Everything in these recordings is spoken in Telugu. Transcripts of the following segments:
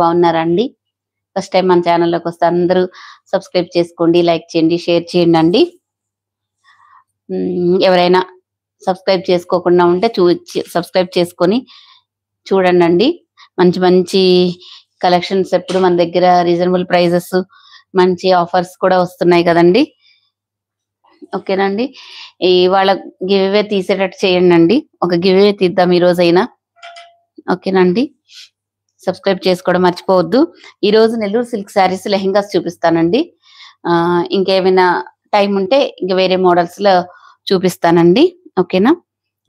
బాగున్నారా అండి? ఫస్ట్ టైం మన ఛానల్లోకి వస్తే అందరూ సబ్స్క్రైబ్ చేసుకోండి, లైక్ చేయండి, షేర్ చేయండి అండి. ఎవరైనా సబ్స్క్రైబ్ చేసుకోకుండా ఉంటే సబ్స్క్రైబ్ చేసుకొని చూడండి అండి. మంచి మంచి కలెక్షన్స్ ఎప్పుడు మన దగ్గర రీజనబుల్ ప్రైజెస్, మంచి ఆఫర్స్ కూడా వస్తున్నాయి కదండి. ఓకేనండి, ఇవాళ గివ్ అవే తీసేటట్టు చేయండి అండి. ఒక గివ్ అవే తీద్దాం ఈ రోజైనా. ఓకేనండి, సబ్స్క్రైబ్ చేసుకోవడం మర్చిపోవద్దు. ఈ రోజు నెల్లూరు సిల్క్ శారీస్ లెహెంగాస్ చూపిస్తానండి. ఇంకేమైనా టైం ఉంటే ఇంక వేరే మోడల్స్ లో చూపిస్తానండి. ఓకేనా,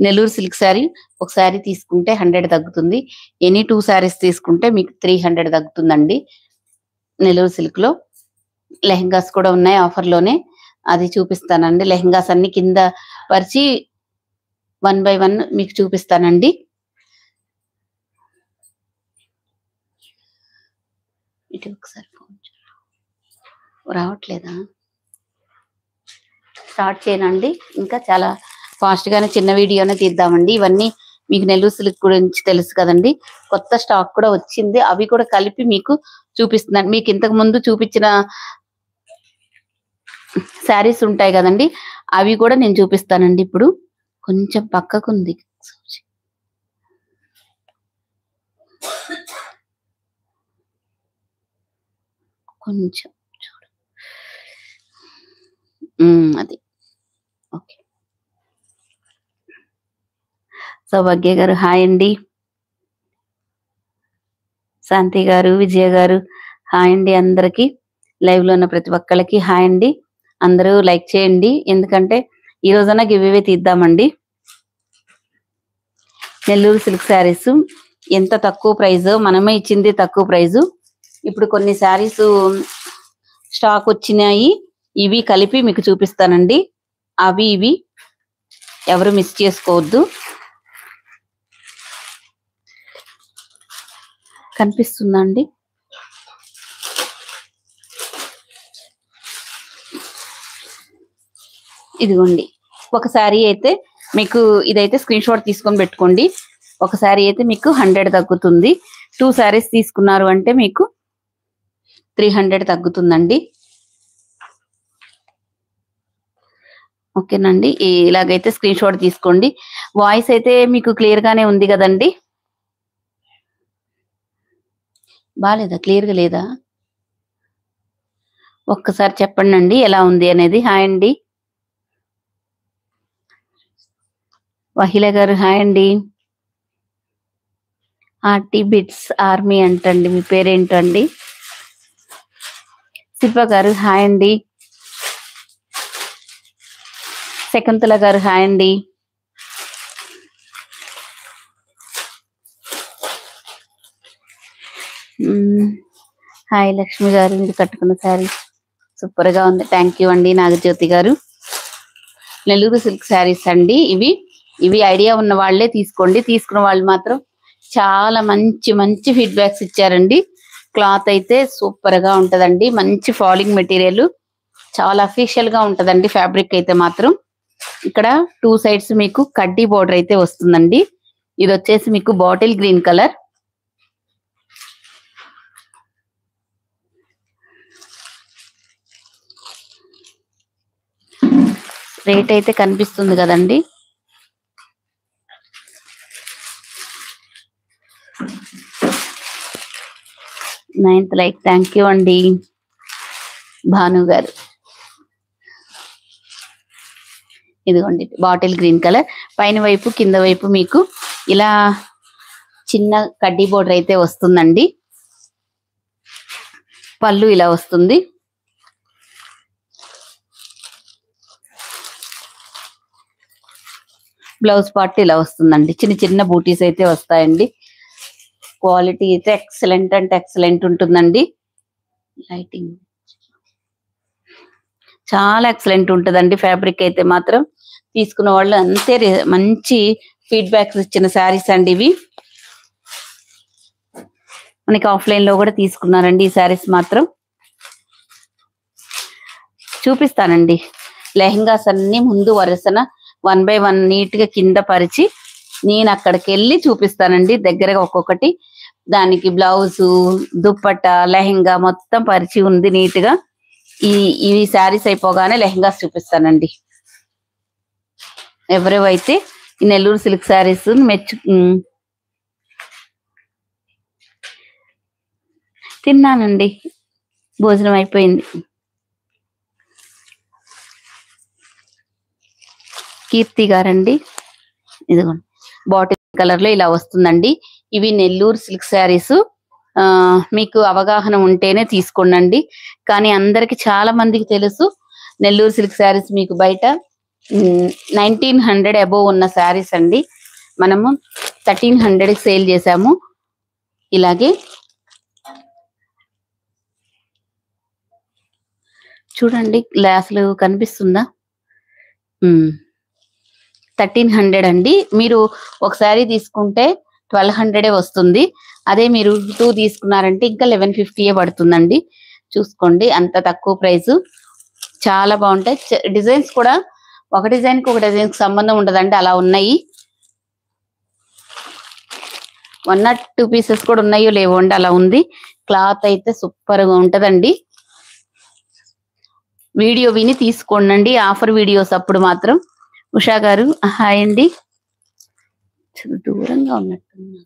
నెల్లూరు సిల్క్ శారీ ఒక శారీ తీసుకుంటే 100 తగ్గుతుంది. ఎనీ 2 శారీస్ తీసుకుంటే మీకు 300 తగ్గుతుందండి. నెల్లూరు సిల్క్ లో లెహెంగాస్ కూడా ఉన్నాయి ఆఫర్ లోనే, అది చూపిస్తానండి. లెహెంగాస్ అన్ని కింద పరిచి 1 by 1 మీకు చూపిస్తానండి. ఇటు ఒకసారి ఫోన్ రావట్లేదా? స్టార్ట్ చేయనండి. ఇంకా చాలా ఫాస్ట్ గానే చిన్న వీడియోనే తీద్దామండి. ఇవన్నీ మీకు నెల్లూరు సిల్క్ గురించి తెలుసు కదండి. కొత్త స్టాక్ కూడా వచ్చింది, అవి కూడా కలిపి మీకు చూపిస్తున్నాను. మీకు ఇంతకు ముందు చూపించిన శారీస్ ఉంటాయి కదండి, అవి కూడా నేను చూపిస్తానండి. ఇప్పుడు కొంచెం పక్కకుంది, కొంచెం చూడు. అది ఓకే. సౌభాగ్య గారు హాయ్ అండి. శాంతి గారు, విజయ గారు హాయ్ అండి. అందరికి లైవ్ లో ఉన్న ప్రతి ఒక్కళ్ళకి హాయ్ అండి. అందరూ లైక్ చేయండి, ఎందుకంటే ఈ రోజున గివ్ అవే తీద్దామండి. నెల్లూరు సిల్క్ శారీస్ ఎంత తక్కువ ప్రైజ్, మనమే ఇచ్చింది తక్కువ ప్రైజు. ఇప్పుడు కొన్ని శారీస్ స్టాక్ వచ్చినాయి, ఇవి కలిపి మీకు చూపిస్తానండి. అవి ఇవి ఎవరు మిస్ చేసుకోవద్దు. కనిపిస్తుందా అండి? ఇదిగోండి, ఒక శారీ అయితే మీకు, ఇదైతే స్క్రీన్ షాట్ తీసుకొని పెట్టుకోండి. ఒక శారీ అయితే మీకు 100 తగ్గుతుంది. 2 శారీస్ తీసుకున్నారు అంటే మీకు 300 తగ్గుతుందండి. ఓకేనండి, ఇలాగైతే స్క్రీన్ షాట్ తీసుకోండి. వాయిస్ అయితే మీకు క్లియర్ గానే ఉంది కదండి? బాలేదా? క్లియర్గా లేదా? ఒక్కసారి చెప్పండి అండి ఎలా ఉంది అనేది. హాయ్ అండి. వహిల గారు హాయ్ అండి. ఆర్టీ బిట్స్ ఆర్మీ అంటండి, మీ పేరేంటండి? శిల్ప గారు హాయ్ అండి. శకుంతల గారు హాయ్ అండి. హాయ్ లక్ష్మి గారు, మీరు కట్టుకున్న శారీ సూపర్ గా ఉంది. థ్యాంక్ యూ అండి. నాగజ్యోతి గారు, నెల్లూరు సిల్క్ శారీస్ అండి ఇవి ఐడియా ఉన్న వాళ్ళే తీసుకోండి. తీసుకున్న వాళ్ళు మాత్రం చాలా మంచి మంచి ఫీడ్బ్యాక్స్ ఇచ్చారండి. క్లాత్ అయితే సూపర్ గా ఉంటదండి, మంచి ఫాలింగ్ మెటీరియల్, చాలా అఫీషియల్ గా ఉంటదండి. ఫ్యాబ్రిక్ అయితే మాత్రం ఇక్కడ 2 సైడ్స్ మీకు కడ్డీ బోర్డర్ అయితే వస్తుందండి. ఇది వచ్చేసి మీకు బాటిల్ గ్రీన్ కలర్. రేట్ అయితే కనిపిస్తుంది కదండి. నైన్త్ లైక్, థ్యాంక్ యూ అండి. భాను గారు, ఇదిగోండి బాటిల్ గ్రీన్ కలర్, పైన వైపు కింద వైపు మీకు ఇలా చిన్న కడ్డీ బోర్డర్ అయితే వస్తుందండి. పళ్ళు ఇలా వస్తుంది. బ్లౌజ్ పార్ట్ ఇలా వస్తుందండి. చిన్న చిన్న బూటీస్ అయితే వస్తాయండి. క్వాలిటీ అయితే ఎక్సలెంట్ అంటే ఎక్సలెంట్ ఉంటుందండి. లైటింగ్ చాలా ఎక్సలెంట్ ఉంటుందండి. ఫ్యాబ్రిక్ అయితే మాత్రం తీసుకున్న వాళ్ళు అంతే మంచి ఫీడ్బ్యాక్స్ ఇచ్చిన శారీస్ అండి ఇవి. మనకి ఆఫ్లైన్ లో కూడా తీసుకున్నారండి ఈ శారీస్. మాత్రం చూపిస్తానండి. లెహెంగాస్ అన్ని ముందు వరుసన 1 by 1 నీట్ గా కింద పరిచి నేను అక్కడికి వెళ్ళి చూపిస్తానండి దగ్గరగా ఒక్కొక్కటి. దానికి బ్లౌజు, దుప్పట్టా, లెహెంగా మొత్తం పరిచి ఉంది నీట్ గా. ఇవి శారీస్ అయిపోగానే లెహెంగాస్ చూపిస్తానండి. ఎవరైతే ఈ నెల్లూరు సిల్క్ శారీస్ తిన్నానండి, భోజనం అయిపోయింది. కీర్తి గారండి, ఇదిగోండి బాటిల్ కలర్ లో ఇలా వస్తుందండి. ఇవి నెల్లూరు సిల్క్ శారీస్. మీకు అవగాహన ఉంటేనే తీసుకోండి. కానీ అందరికి చాలా మందికి తెలుసు నెల్లూరు సిల్క్ శారీస్ మీకు బయట 1900 అబోవ్ ఉన్న శారీస్ అండి. మనము 1300 సేల్ చేసాము. ఇలాగే చూడండి, అసలు కనిపిస్తుందా? 1300 అండి. మీరు ఒకసారి తీసుకుంటే 1200 వస్తుంది. అదే మీరు 2 తీసుకున్నారంటే ఇంకా 1150 పడుతుందండి. చూసుకోండి, అంత తక్కువ ప్రైస్. చాలా బాగుంటాయి. డిజైన్స్ కూడా ఒక డిజైన్ కి ఒక డిజైన్ కి సంబంధం ఉండదండి, అలా ఉన్నాయి. 1 or 2 పీసెస్ కూడా ఉన్నాయో లేవో అండి, అలా ఉంది. క్లాత్ అయితే సూపర్ గా ఉంటదండి. వీడియో విని తీసుకోండి, ఆఫర్ వీడియోస్ అప్పుడు మాత్రం. ఉషా గారు హాయ్ అండి, దూరంగా ఉన్నట్టున్నా.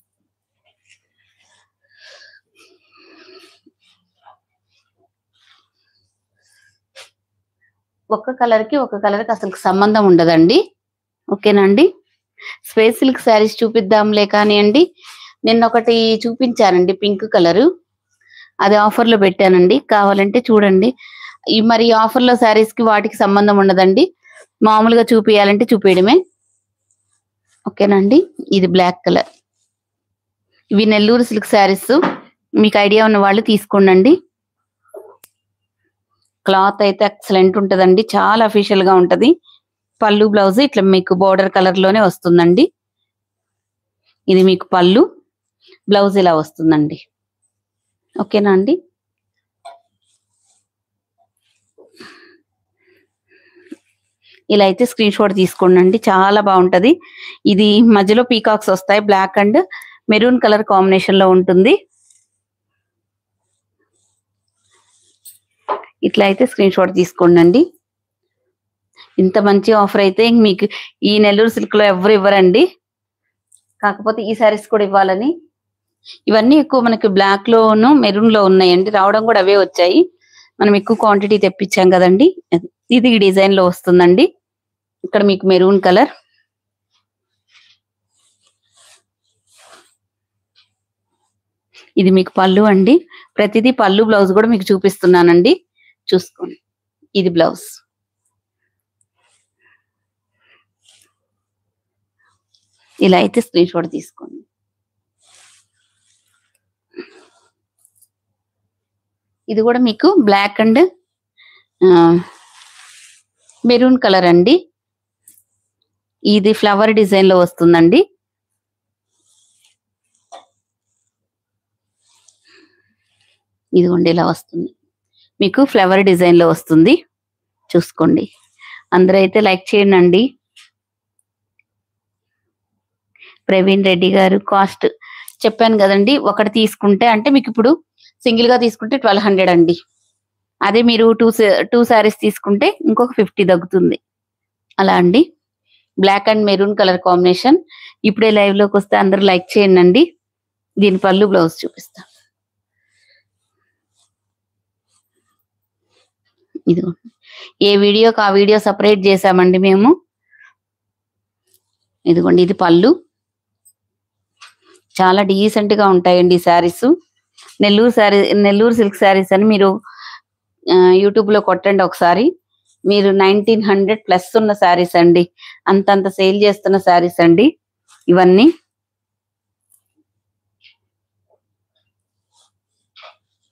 ఒక కలర్ కి అసలు సంబంధం ఉండదండి. ఓకేనండి. స్పేస్ సిల్క్ శారీస్ చూపిద్దాంలే కానీ అండి. నిన్న ఒకటి చూపించానండి పింక్ కలరు, అది ఆఫర్ లో పెట్టానండి, కావాలంటే చూడండి. మరి ఆఫర్ లో శారీస్ కి వాటికి సంబంధం ఉండదండి, మామూలుగా చూపియాలంటే చూపించడమే. ఓకేనండి. ఇది బ్లాక్ కలర్. ఇవి నెల్లూరు సిల్క్ శారీస్. మీకు ఐడియా ఉన్న వాళ్ళు తీసుకోండి. క్లాత్ అయితే ఎక్సలెంట్ ఉంటదండి, చాలా అఫీషియల్ గా ఉంటది. పళ్ళు బ్లౌజ్ ఇట్లా మీకు బోర్డర్ కలర్ లోనే వస్తుందండి. ఇది మీకు పళ్ళు, బ్లౌజ్ ఇలా వస్తుందండి. ఓకేనా అండి. ఇలా అయితే స్క్రీన్ షాట్ తీసుకోండి, చాలా బాగుంటది. ఇది మధ్యలో పీకాక్స్ వస్తాయి, black and maroon colour combination లో ఉంటుంది. ఇట్లా అయితే స్క్రీన్ షాట్ తీసుకోండి. ఇంత మంచి ఆఫర్ అయితే మీకు ఈ నెల్లూరు సిల్క్ లో ఎవరు ఇవ్వరండి. కాకపోతే ఈ శారీస్ కూడా ఇవ్వాలని. ఇవన్నీ ఎక్కువ మనకి బ్లాక్ లోను మెరూన్ లో ఉన్నాయండి, రావడం కూడా అవే వచ్చాయి. మనం ఎక్కువ క్వాంటిటీ తెప్పించాం కదండి. ఇది ఈ డిజైన్ లో వస్తుందండి. ఇక్కడ మీకు మెరూన్ కలర్, ఇది మీకు పళ్ళు అండి. ప్రతిదీ పళ్ళు బ్లౌజ్ కూడా మీకు చూపిస్తున్నానండి, చూసుకోండి. ఇది బ్లౌజ్. ఇలా అయితే స్క్రీన్ షాట్ తీసుకోండి. ఇది కూడా మీకు బ్లాక్ అండ్ మెరూన్ కలర్ అండి. ఇది ఫ్లవర్ డిజైన్ లో వస్తుందండి. ఇదిగోండి ఇలా వస్తుంది, మీకు ఫ్లవర్ డిజైన్ లో వస్తుంది. చూసుకోండి. అందరూ అయితే లైక్ చేయండి. ప్రవీణ్ రెడ్డి గారు కాస్ట్ చెప్పాను కదండి. ఒకటి తీసుకుంటే అంటే మీకు ఇప్పుడు సింగిల్ గా తీసుకుంటే 1200 అండి. అదే మీరు టూ శారీస్ తీసుకుంటే ఇంకొక 50 తగ్గుతుంది. అలా అండి. Black and maroon colour combination. ఇప్పుడే లైవ్ లోకి వస్తే అందరూ లైక్ చేయండి. దీని పళ్ళు బ్లౌజ్ చూపిస్తా. ఇదిగో ఏ వీడియోకి ఆ వీడియో సపరేట్ చేసామండి మేము. ఇదిగోండి ఇది పళ్ళు. చాలా డీసెంట్ గా ఉంటాయండి ఈ శారీస్. నెల్లూరు సిల్క్ శారీస్ అని మీరు యూట్యూబ్ లో కొట్టండి ఒకసారి. మీరు 1900 ప్లస్ ఉన్న శారీస్ అండి, అంతంత సేల్ చేస్తున్న శారీస్ అండి ఇవన్నీ.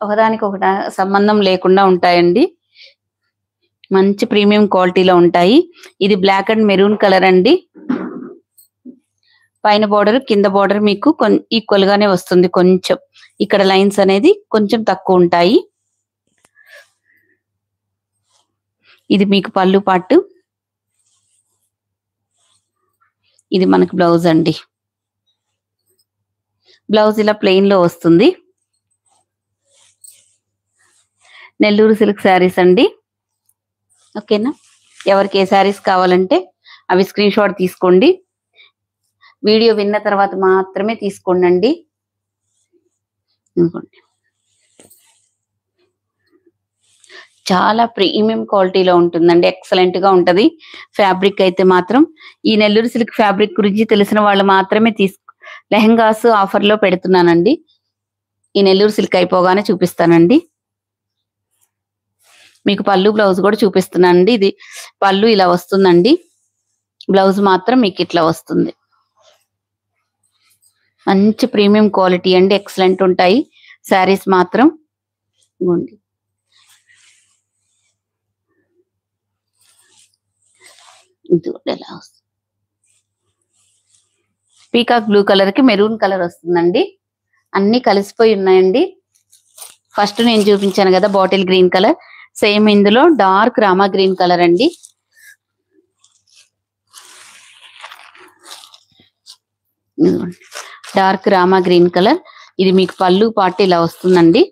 ఒకదానికి ఒకటి సంబంధం లేకుండా ఉంటాయండి, మంచి ప్రీమియం క్వాలిటీలో ఉంటాయి. ఇది బ్లాక్ అండ్ మెరూన్ కలర్ అండి. పైన బోర్డర్ కింద బోర్డర్ మీకు ఈక్వల్ గానే వస్తుంది. కొంచెం ఇక్కడ లైన్స్ అనేది కొంచెం తక్కువ ఉంటాయి. ఇది మీకు పళ్ళు పాటు, ఇది మనకు బ్లౌజ్ అండి. బ్లౌజ్ ఇలా ప్లెయిన్ లో వస్తుంది. నెల్లూరు సిల్క్ శారీస్ అండి. ఓకేనా, ఎవరికి ఏ శారీస్ కావాలంటే అవి స్క్రీన్ షాట్ తీసుకోండి. వీడియో విన్న తర్వాత మాత్రమే తీసుకోండి. చాలా ప్రీమియం క్వాలిటీలో ఉంటుందండి, ఎక్సలెంట్ గా ఉంటది. ఫ్యాబ్రిక్ అయితే మాత్రం ఈ నెల్లూరు సిల్క్ ఫ్యాబ్రిక్ గురించి తెలిసిన వాళ్ళు మాత్రమే లెహంగాస్ ఆఫర్ లో పెడుతున్నానండి. ఈ నెల్లూరు సిల్క్ అయిపోగానే చూపిస్తానండి. మీకు పళ్ళు బ్లౌజ్ కూడా చూపిస్తున్నానండి. ఇది పళ్ళు ఇలా వస్తుందండి, బ్లౌజ్ మాత్రం మీకు ఇట్లా వస్తుంది. మంచి ప్రీమియం క్వాలిటీ అండి, ఎక్సలెంట్ ఉంటాయి శారీస్ మాత్రం. ఇది ఎలా వస్తుంది, పీకాక్ బ్లూ కలర్ కి మెరూన్ కలర్ వస్తుందండి. అన్ని కలిసిపోయి ఉన్నాయండి. ఫస్ట్ నేను చూపించాను కదా బాటిల్ గ్రీన్ కలర్, సేమ్ ఇందులో డార్క్ రామా గ్రీన్ కలర్ అండి. డార్క్ రామా గ్రీన్ కలర్, ఇది మీకు పళ్ళు పాటు ఇలా వస్తుందండి.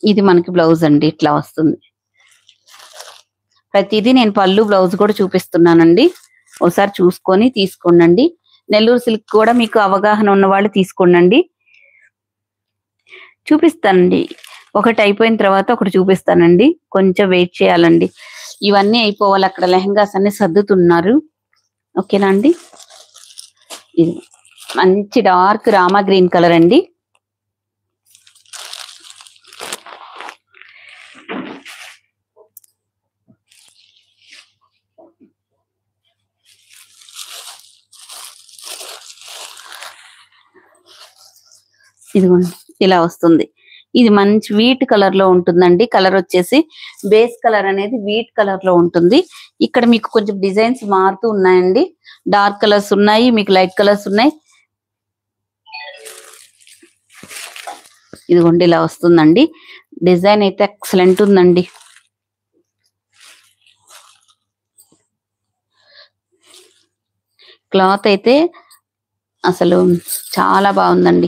ఇది మనకి బ్లౌజ్ అండి, ఇట్లా వస్తుంది. ప్రతిదీ నేను పళ్ళు బ్లౌజ్ కూడా చూపిస్తున్నానండి, ఒకసారి చూసుకొని తీసుకోండి. నెల్లూరు సిల్క్ కూడా మీకు అవగాహన ఉన్న వాళ్ళు తీసుకోండి. చూపిస్తానండి, ఒకటి అయిపోయిన తర్వాత ఒకటి చూపిస్తానండి. కొంచెం వెయిట్ చేయాలండి, ఇవన్నీ అయిపోవాలి. అక్కడ లెహంగాస్ అన్ని సర్దుతున్నారు. ఓకేనా అండి. ఇది మంచి డార్క్ రామా గ్రీన్ కలర్ అండి. ఇదిగోండి ఇలా వస్తుంది. ఇది మంచి వీట్ కలర్ లో ఉంటుందండి. కలర్ వచ్చేసి బేస్ కలర్ అనేది వీట్ కలర్ లో ఉంటుంది. ఇక్కడ మీకు కొంచెం డిజైన్స్ మారుతూ ఉన్నాయండి. డార్క్ కలర్స్ ఉన్నాయి, మీకు లైట్ కలర్స్ ఉన్నాయి. ఇదిగోండి ఇలా వస్తుందండి. డిజైన్ అయితే ఎక్సలెంట్ ఉందండి. క్లాత్ అయితే అసలు చాలా బాగుందండి.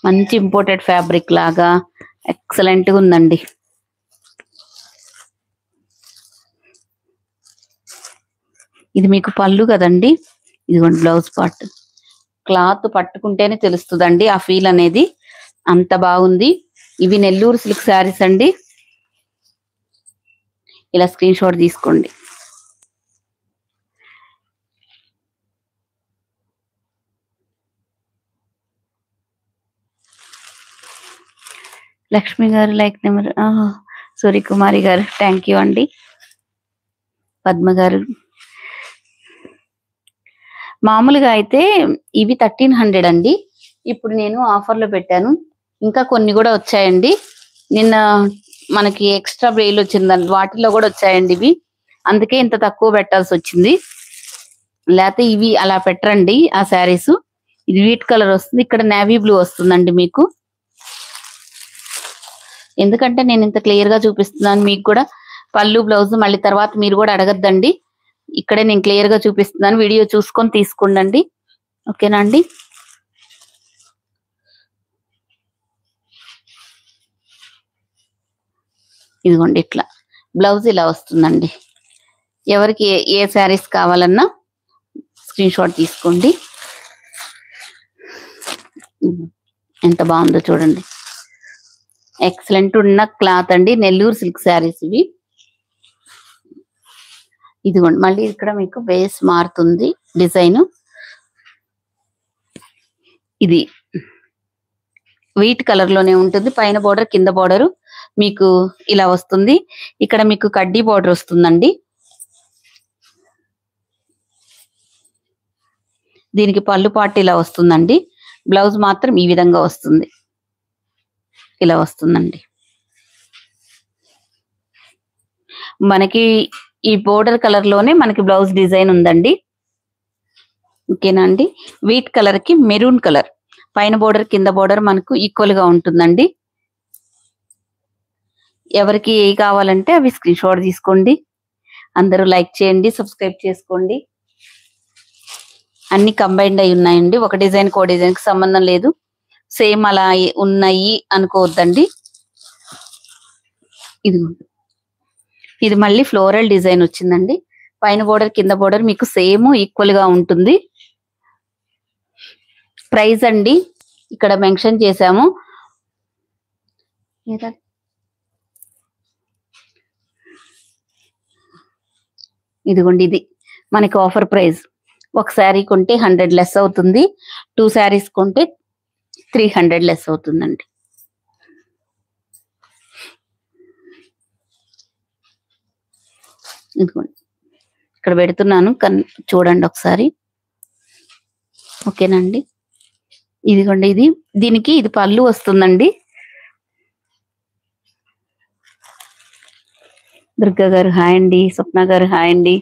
మంచి ఇంపోర్టెడ్ ఫ్యాబ్రిక్ లాగా ఎక్సలెంట్ గా ఉందండి. ఇది మీకు పళ్ళు కదండి. ఇదిగోండి బ్లౌజ్ పార్ట్. క్లాత్ పట్టుకుంటేనే తెలుస్తుందండి ఆ ఫీల్ అనేది, అంత బాగుంది. ఇవి నెల్లూరు సిల్క్ శారీస్ అండి. ఇలా స్క్రీన్ షాట్ తీసుకోండి. లక్ష్మి గారు లైక్ నెంబర్, సూర్యకుమారి గారు థ్యాంక్ యూ అండి. పద్మ గారు, మామూలుగా అయితే ఇవి 1300 అండి. ఇప్పుడు నేను ఆఫర్ లో పెట్టాను. ఇంకా కొన్ని కూడా వచ్చాయండి. నిన్న మనకి ఎక్స్ట్రా బ్రెయిల్ వచ్చిందండి, వాటిలో కూడా వచ్చాయండి ఇవి. అందుకే ఇంత తక్కువ పెట్టాల్సి వచ్చింది. లేకపోతే ఇవి అలా పెట్టరండి ఆ శారీస్. ఇది వీట్ కలర్ వస్తుంది, ఇక్కడ నేవీ బ్లూ వస్తుందండి మీకు. ఎందుకంటే నేను ఇంత క్లియర్ గా చూపిస్తున్నాను మీకు కూడా. పళ్ళు బ్లౌజ్ మళ్ళీ తర్వాత మీరు కూడా అడగద్దండి, ఇక్కడే నేను క్లియర్ గా చూపిస్తున్నాను. వీడియో చూసుకొని తీసుకోండి. ఓకేనా అండి. ఇదిగోండి ఇట్లా బ్లౌజ్ ఇలా వస్తుందండి. ఎవరికి ఏ శారీస్ కావాలన్నా స్క్రీన్ షాట్ తీసుకోండి. ఎంత బాగుందో చూడండి, ఎక్సలెంట్ ఉన్న క్లాత్ అండి. నెల్లూరు సిల్క్ శారీస్ ఇవి. ఇదిగోండి మళ్ళీ ఇక్కడ మీకు బేస్ మారుతుంది డిజైన్. ఇది వీట్ కలర్ లోనే ఉంటుంది. పైన బోర్డర్ కింద బోర్డర్ మీకు ఇలా వస్తుంది. ఇక్కడ మీకు కడ్డీ బోర్డర్ వస్తుందండి. దీనికి పళ్ళు పాటు ఇలా వస్తుందండి. బ్లౌజ్ మాత్రం ఈ విధంగా వస్తుంది, ఇలా వస్తుందండి. మనకి ఈ బోర్డర్ కలర్ లోనే మనకి బ్లౌజ్ డిజైన్ ఉందండి. ఓకేనా అండి. వీట్ కలర్ కి మెరూన్ కలర్, పైన బోర్డర్ కింద బోర్డర్ మనకు ఈక్వల్ గా ఉంటుందండి. ఎవరికి కావాలంటే అవి స్క్రీన్ షాట్ తీసుకోండి. అందరూ లైక్ చేయండి, సబ్స్క్రైబ్ చేసుకోండి. అన్ని కంబైన్డ్ అయి ఉన్నాయండి. ఒక డిజైన్ కో డిజైన్ కి సంబంధం లేదు. సేమ్ అలా ఉన్నాయి అనుకోవద్దండి. ఇది మళ్ళీ ఫ్లోరల్ డిజైన్ వచ్చిందండి. పైన బోర్డర్ కింద బోర్డర్ మీకు సేమ్ ఈక్వల్ గా ఉంటుంది. ప్రైస్ అండి ఇక్కడ మెన్షన్ చేశాము. ఇదిగోండి, ఇది మనకి ఆఫర్ ప్రైస్. ఒక శారీ కొంటే 100 లెస్ అవుతుంది. 2 శారీస్ కొంటే 300 లెస్ అవుతుందండి. ఇదిగోండి ఇక్కడ పెడుతున్నాను, చూడండి ఒకసారి. ఓకేనండి. ఇదిగోండి, దీనికి ఇది పళ్ళు వస్తుందండి. దుర్గా గారు హాయ్ అండి. స్వప్న గారు హాయ్ అండి.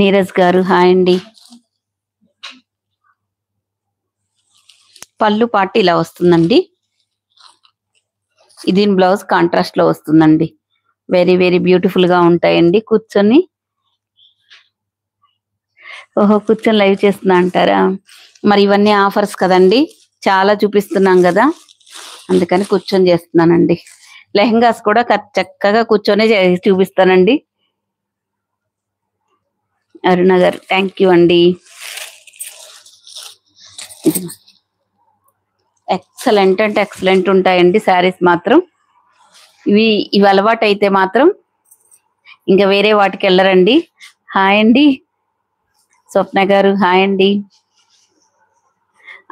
నీరజ్ గారు హాయ్ అండి. పళ్ళు పాటు ఇలా వస్తుందండి. ఇది బ్లౌజ్ కాంట్రాస్ట్ లో వస్తుందండి. వెరీ వెరీ బ్యూటిఫుల్ గా ఉంటాయండి. కూర్చొని కూర్చొని లైవ్ చేస్తున్నా అంటారా? మరి ఇవన్నీ ఆఫర్స్ కదండి, చాలా చూపిస్తున్నాం కదా, అందుకని కూర్చొని చేస్తున్నానండి. లెహంగాస్ కూడా చక్కగా కూర్చొని చూపిస్తానండి. అరుణ గారు థ్యాంక్ యూ అండి. ఎక్సలెంట్ అంటే ఎక్సలెంట్ ఉంటాయండి శారీస్ మాత్రం. ఇవి అలవాటు అయితే మాత్రం ఇంకా వేరే వాటికి వెళ్ళరండి. హాయ్ అండి. స్వప్న గారు హాయ్ అండి.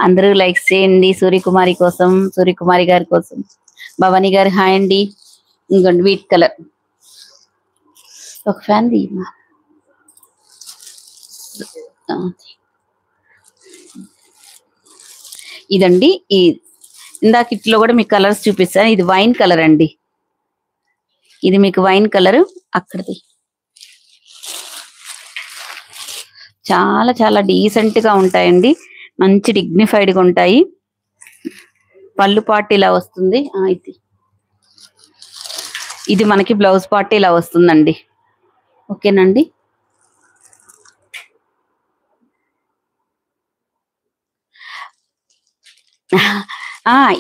అందరూ లైక్స్ చేయండి సూర్యకుమారి కోసం, సూర్యకుమారి గారి కోసం. భవానీ గారు హాయ్ అండి. ఇంకోండి వీట్ కలర్ ఒక ఫ్యాన్ తీయమా. ఇదండి, ఇందాక ఇట్లో కూడా మీకు కలర్స్ చూపిస్తాను. ఇది వైన్ కలర్ అండి. ఇది మీకు వైన్ కలర్. అక్కడిది చాలా చాలా డీసెంట్ గా ఉంటాయండి. మంచి డిగ్నిఫైడ్ గా ఉంటాయి. పళ్ళు పార్ట్ ఇలా వస్తుంది. ఇది మనకి బ్లౌజ్ పార్ట్ ఇలా వస్తుందండి. ఓకేనండి.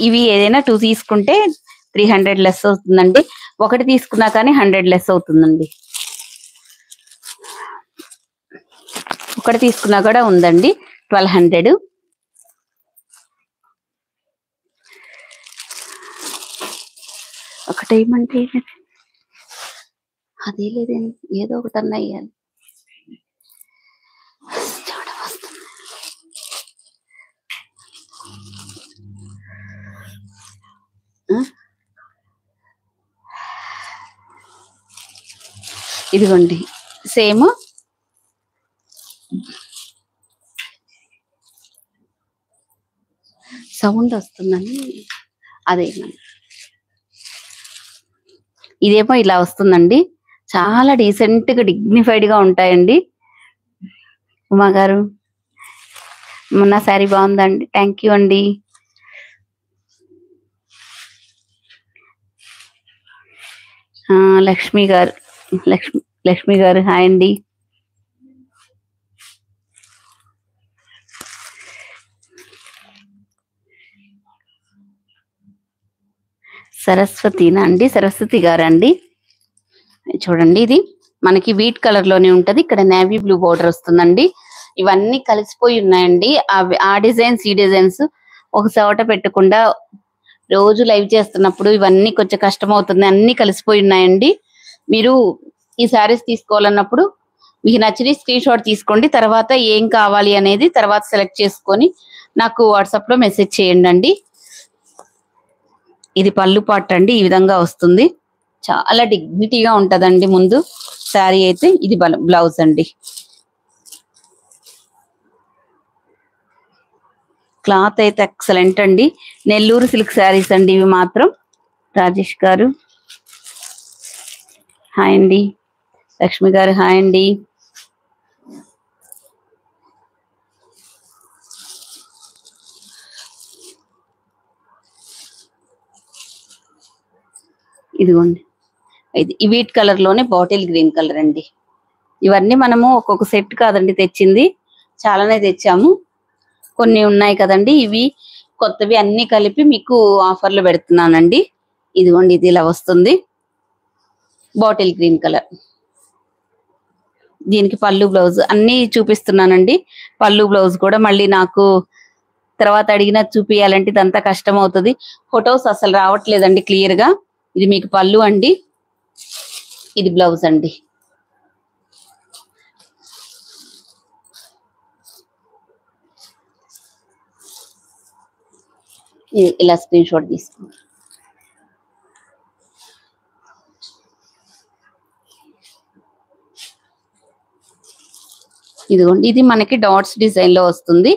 ఇవి ఏదైనా 2 తీసుకుంటే 300 లెస్ అవుతుందండి. ఒకటి తీసుకున్నా కానీ 100 లెస్ అవుతుందండి. ఒకటి తీసుకున్నా కూడా ఉందండి 1200. ఒకటేమంటే అదే లేదండి, ఏదో ఒకటి అన్న అయ్యాలి. ఇదిగోండి సేమ్ సౌండ్ వస్తుందని అదే. ఇదేమో ఇలా వస్తుందండి. చాలా డీసెంట్ గా డిగ్నిఫైడ్ గా ఉంటాయండి. ఉమా గారు మొన్న శారీ బాగుందండి. థ్యాంక్ యూ అండి. లక్ష్మి గారు హాయ్ అండి. సరస్వతినా అండి? సరస్వతి గారా అండి? చూడండి, ఇది మనకి వీట్ కలర్ లోనే ఉంటది. ఇక్కడ నేవీ బ్లూ బోర్డర్ వస్తుందండి. ఇవన్నీ కలిసిపోయి ఉన్నాయండి. ఆ డిజైన్స్ ఈ డిజైన్స్ ఒక చోట పెట్టకుండా రోజు లైవ్ చేస్తున్నప్పుడు ఇవన్నీ కొంచెం కష్టం అవుతుంది. అన్ని కలిసిపోయి ఉన్నాయండి. మీరు ఈ శారీస్ తీసుకోవాలన్నప్పుడు మీకు నచ్చిన స్క్రీన్ షాట్ తీసుకోండి. తర్వాత ఏం కావాలి అనేది తర్వాత సెలెక్ట్ చేసుకొని నాకు వాట్సాప్ లో మెసేజ్ చేయండి. ఇది పళ్ళు పార్ట్ అండి. ఈ విధంగా వస్తుంది. చాలా డిగ్నిటీగా ఉంటదండి ముందు శారీ అయితే. ఇది బ్లౌజ్ అండి. క్లాత్ అయితే ఎక్సలెంట్ అండి. నెల్లూరు సిల్క్ శారీస్ అండి ఇవి మాత్రం. రాజేష్ గారు హాయ్ అండి. లక్ష్మి గారు హాయ్ అండి. ఇదిగోండి, ఇది వీట్ కలర్ లోనే బాటిల్ గ్రీన్ కలర్ అండి. ఇవన్నీ మనము ఒక్కొక్క సెట్ కాదండి తెచ్చింది, చాలానే తెచ్చాము. కొన్ని ఉన్నాయి కదండి, ఇవి కొత్తవి అన్ని కలిపి మీకు ఆఫర్లో పెడుతున్నానండి. ఇదిగోండి, ఇది ఇలా వస్తుంది, బాటిల్ గ్రీన్ కలర్. దీనికి పళ్ళు బ్లౌజ్ అన్ని చూపిస్తున్నానండి. పళ్ళు బ్లౌజ్ కూడా మళ్ళీ నాకు తర్వాత అడిగినా చూపియాలంటే ఇదంతా కష్టం అవుతుంది. ఫొటోస్ అసలు రావట్లేదండి క్లియర్ గా. ఇది మీకు పళ్ళు అండి, ఇది బ్లౌజ్ అండి. ఇలా స్క్రీన్ షాట్ తీసుకోండి. ఇదిగోండి, ఇది మనకి డాట్స్ డిజైన్ లో వస్తుంది,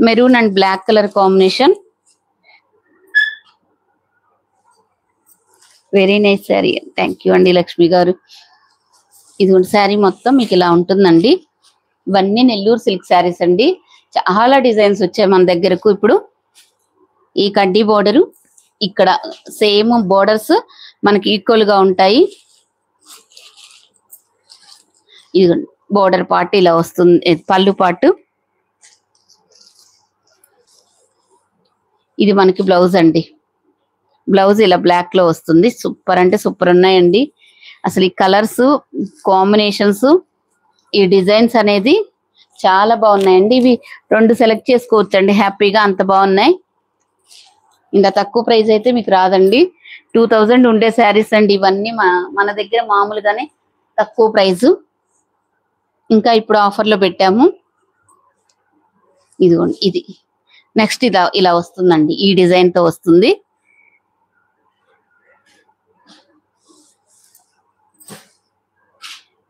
maroon and black colour combination. Very nice sari, thank you అండి లక్ష్మి గారు. ఇదిగోండి, శారీ మొత్తం మీకు ఇలా ఉంటుందండి. ఇవన్నీ నెల్లూరు సిల్క్ శారీస్ అండి. చాలా డిజైన్స్ వచ్చాయి మన దగ్గరకు. ఇప్పుడు ఈ కడ్డీ బోర్డరు, ఇక్కడ సేమ్ బోర్డర్స్ మనకి ఈక్వల్ గా ఉంటాయి. ఇదిగోండి, బోర్డర్ పార్ట్ ఇలా వస్తుంది, పళ్ళు పార్ట్. ఇది మనకి బ్లౌజ్ అండి. బ్లౌజ్ ఇలా బ్లాక్ లో వస్తుంది. సూపర్ అంటే సూపర్ ఉన్నాయండి. అసలు ఈ కలర్స్ కాంబినేషన్స్, ఈ డిజైన్స్ అనేది చాలా బాగున్నాయండి. ఇవి 2 సెలెక్ట్ చేసుకోవచ్చు అండి హ్యాపీగా, అంత బాగున్నాయి. ఇంకా తక్కువ ప్రైస్ అయితే మీకు రాదండి. 2000 ఉండే శారీస్ అండి ఇవన్నీ. మన దగ్గర మామూలుగానే తక్కువ ప్రైస్, ఇంకా ఇప్పుడు ఆఫర్లో పెట్టాము. ఇదిగోండి, ఇది నెక్స్ట్ ఇలా వస్తుందండి, ఈ డిజైన్ తో వస్తుంది.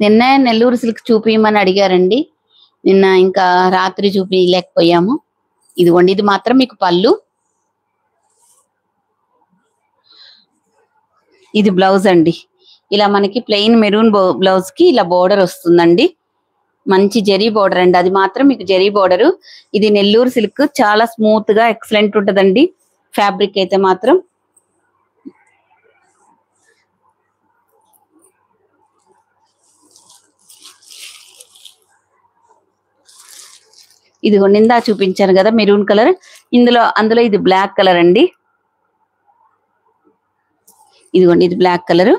నిన్న నెల్లూరు సిల్క్ చూపించమని అడిగారండి, నిన్న ఇంకా రాత్రి చూపించలేకపోయాము. ఇదిగోండి, ఇది మాత్రం మీకు పళ్ళు, ఇది బ్లౌజ్ అండి. ఇలా మనకి ప్లెయిన్ మెరూన్ బ్లౌజ్ కి ఇలా బోర్డర్ వస్తుందండి, మంచి జరీ బోర్డర్ అండి. అది మాత్రం మీకు జరీ బోర్డరు. ఇది నెల్లూరు సిల్క్, చాలా స్మూత్ గా ఎక్సలెంట్ ఉంటదండి ఫ్యాబ్రిక్ అయితే మాత్రం. ఇదిగో నిందా చూపించాను కదా మెరూన్ కలర్, అందులో ఇది బ్లాక్ కలర్ అండి. ఇదిగోండి, ఇది బ్లాక్ కలర్,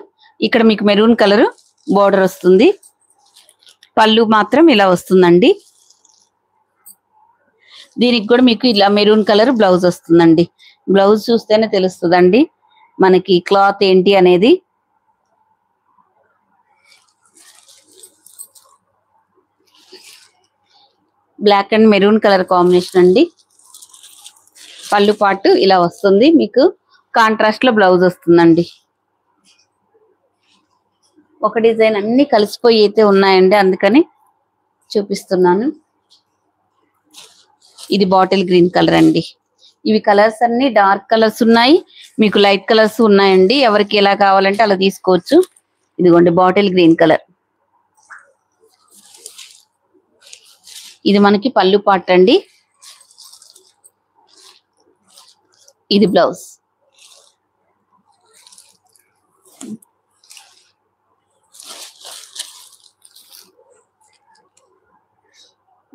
ఇక్కడ మీకు మెరూన్ కలర్ బోర్డర్ వస్తుంది. పళ్ళు మాత్రం ఇలా వస్తుందండి. దీనికి కూడా మీకు ఇలా మెరూన్ కలర్ బ్లౌజ్ వస్తుందండి. బ్లౌజ్ చూస్తేనే తెలుస్తుందండి మనకి క్లాత్ ఏంటి అనేది. Black and maroon colour combination అండి. పళ్ళు పాటు ఇలా వస్తుంది, మీకు కాంట్రాస్ట్ లో బ్లౌజ్ వస్తుందండి. ఒక డిజైన్ అన్ని కలిసిపోయి అయితే ఉన్నాయండి, అందుకని చూపిస్తున్నాను. ఇది బాటిల్ గ్రీన్ కలర్ అండి. ఇవి కలర్స్ అన్ని డార్క్ కలర్స్ ఉన్నాయి, మీకు లైట్ కలర్స్ ఉన్నాయండి. ఎవరికి ఎలా కావాలంటే అలా తీసుకోవచ్చు. ఇదిగోండి, బాటిల్ గ్రీన్ కలర్. ఇది మనకి పళ్ళు పార్ట్ అండి, ఇది బ్లౌజ్.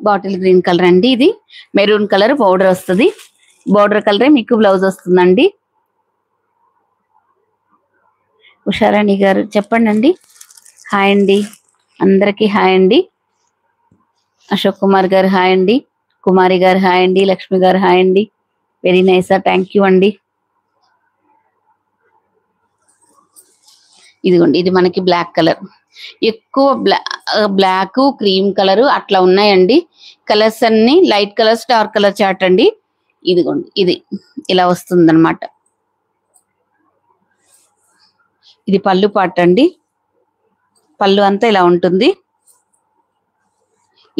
బాటిల్ గ్రీన్ కలర్ అండి. ఇది మెరూన్ కలర్ బోర్డర్ వస్తుంది, బోర్డర్ కలరే మీకు బ్లౌజ్ వస్తుందండి. ఉషారాణి గారు చెప్పండి అండి. హాయ్ అండి, అందరికి హాయ్ అండి. అశోక్ కుమార్ గారు హాయ్ అండి, కుమారి గారు హాయ్ అండి, లక్ష్మి గారు హాయ్ అండి. వెరీ నైస్, థ్యాంక్ యూ అండి. ఇదిగోండి, ఇది మనకి బ్లాక్ కలర్, ఎక్కువ బ్లాక్ క్రీమ్ కలర్ అట్లా ఉన్నాయండి. కలర్స్ అన్ని light colours, dark colour chart అండి. ఇదిగోండి, ఇది ఇలా వస్తుంది అనమాట. ఇది పళ్ళు పార్ట్ అండి, పళ్ళు అంతా ఇలా ఉంటుంది.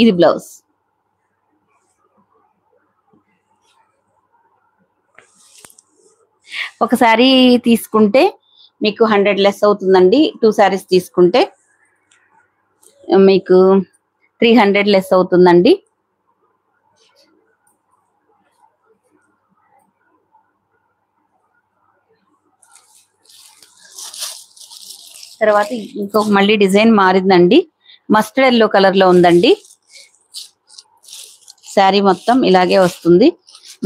ఇది బ్లౌజ్. ఒక సారీ తీసుకుంటే మీకు 100 లెస్ అవుతుందండి. 2 సారీస్ తీసుకుంటే మీకు 300 లెస్ అవుతుందండి. తర్వాత ఇంకొక మళ్ళీ డిజైన్ మారిందండి. మస్టర్డ్ ఎల్లో కలర్ లో ఉందండి. శారీ మొత్తం ఇలాగే వస్తుంది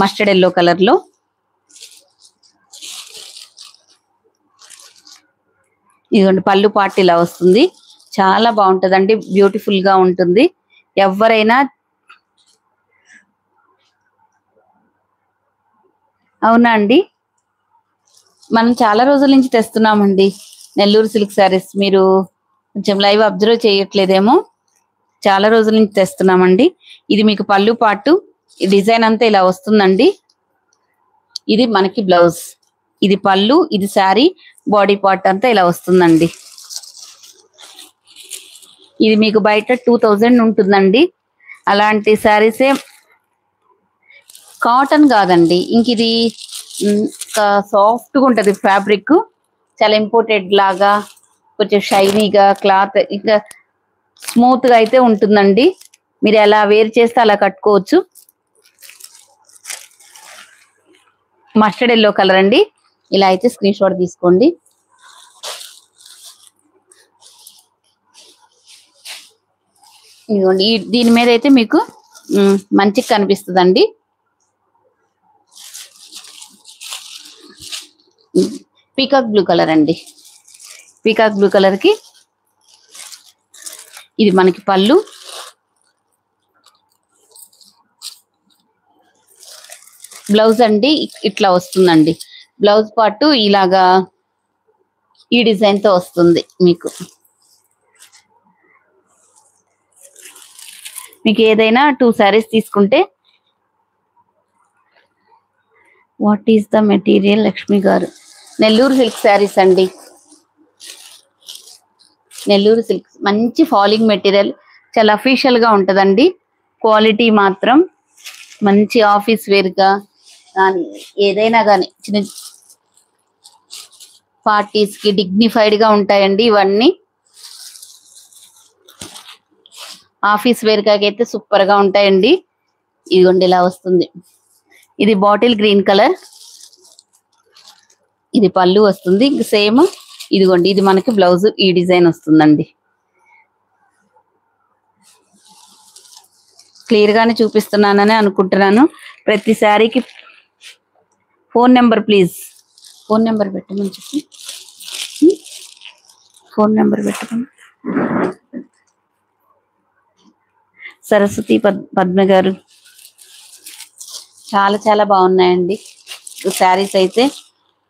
మస్టర్డ్ ఎల్లో కలర్ లో. ఇదిగోండి పళ్ళు పార్ట్ ఇలా వస్తుంది. చాలా బాగుంటదండి, బ్యూటిఫుల్ గా ఉంటుంది. ఎవరైనా అవునా అండి, మనం చాలా రోజుల నుంచి తెస్తున్నామండి నెల్లూరు సిల్క్ శారీస్. మీరు కొంచెం లైవ్ అబ్జర్వ్ చేయట్లేదేమో, చాలా రోజుల నుంచి తెస్తున్నామండి. ఇది మీకు పళ్ళు పాటు డిజైన్ అంతా ఇలా వస్తుందండి. ఇది మనకి బ్లౌజ్, ఇది పళ్ళు, ఇది శారీ, బాడీ పార్ట్ అంతా ఇలా వస్తుందండి. ఇది మీకు బయట 2000 ఉంటుందండి. అలాంటి శారీసే కాటన్ కాదండి, ఇంక ఇది సాఫ్ట్ గా ఉంటది ఫ్యాబ్రిక్, చాలా ఇంపోర్టెడ్ లాగా, కొంచెం షైనీగా క్లాత్ ఇంకా స్మూత్ గా అయితే ఉంటుందండి. మీరు ఎలా వేర్ చేస్తే అలా కట్టుకోవచ్చు. మస్టర్డ్ ఎల్లో కలర్ అండి. ఇలా అయితే స్క్రీన్ షాట్ తీసుకోండి. ఇదిగోండి దీని మీద అయితే మీకు మంచిగా కనిపిస్తుందండి. పీకాక్ బ్లూ కలర్ అండి. పీకాక్ బ్లూ కలర్ కి ఇది మనకి పళ్ళు, బ్లౌజ్ అండి ఇట్లా వస్తుందండి. బ్లౌజ్ పార్ట్ ఇలాగా ఈ డిజైన్ తో వస్తుంది. మీకు ఏదైనా 2 శారీస్ తీసుకుంటే, what is the material Lakshmi గారు, నెల్లూరు సిల్క్ శారీస్ అండి. నెల్లూరు సిల్క్ మంచి ఫాలింగ్ మెటీరియల్, చాలా అఫీషియల్ గా ఉంటదండి. క్వాలిటీ మాత్రం మంచి ఆఫీస్ వేర్ గా కానీ ఏదైనా కానీ చిన్న పార్టీస్ కి డిగ్నిఫైడ్ గా ఉంటాయండి. ఇవన్నీ ఆఫీస్ వేర్ గా అయితే సూపర్ గా ఉంటాయండి. ఇదిగోండి ఇలా వస్తుంది. ఇది బాటిల్ గ్రీన్ కలర్, ఇది పళ్ళు వస్తుంది. సేమ్ ఇదిగోండి ఇది మనకి బ్లౌజ్ ఈ డిజైన్ వస్తుందండి. క్లియర్ గానే చూపిస్తున్నానని అనుకుంటున్నాను. ప్రతి శారీకి phone number please, phone number పెట్టమని చెప్పి, ఫోన్ నెంబర్ పెట్టమని. సరస్వతి పద్మ గారు, చాలా చాలా బాగున్నాయండి శారీస్ అయితే.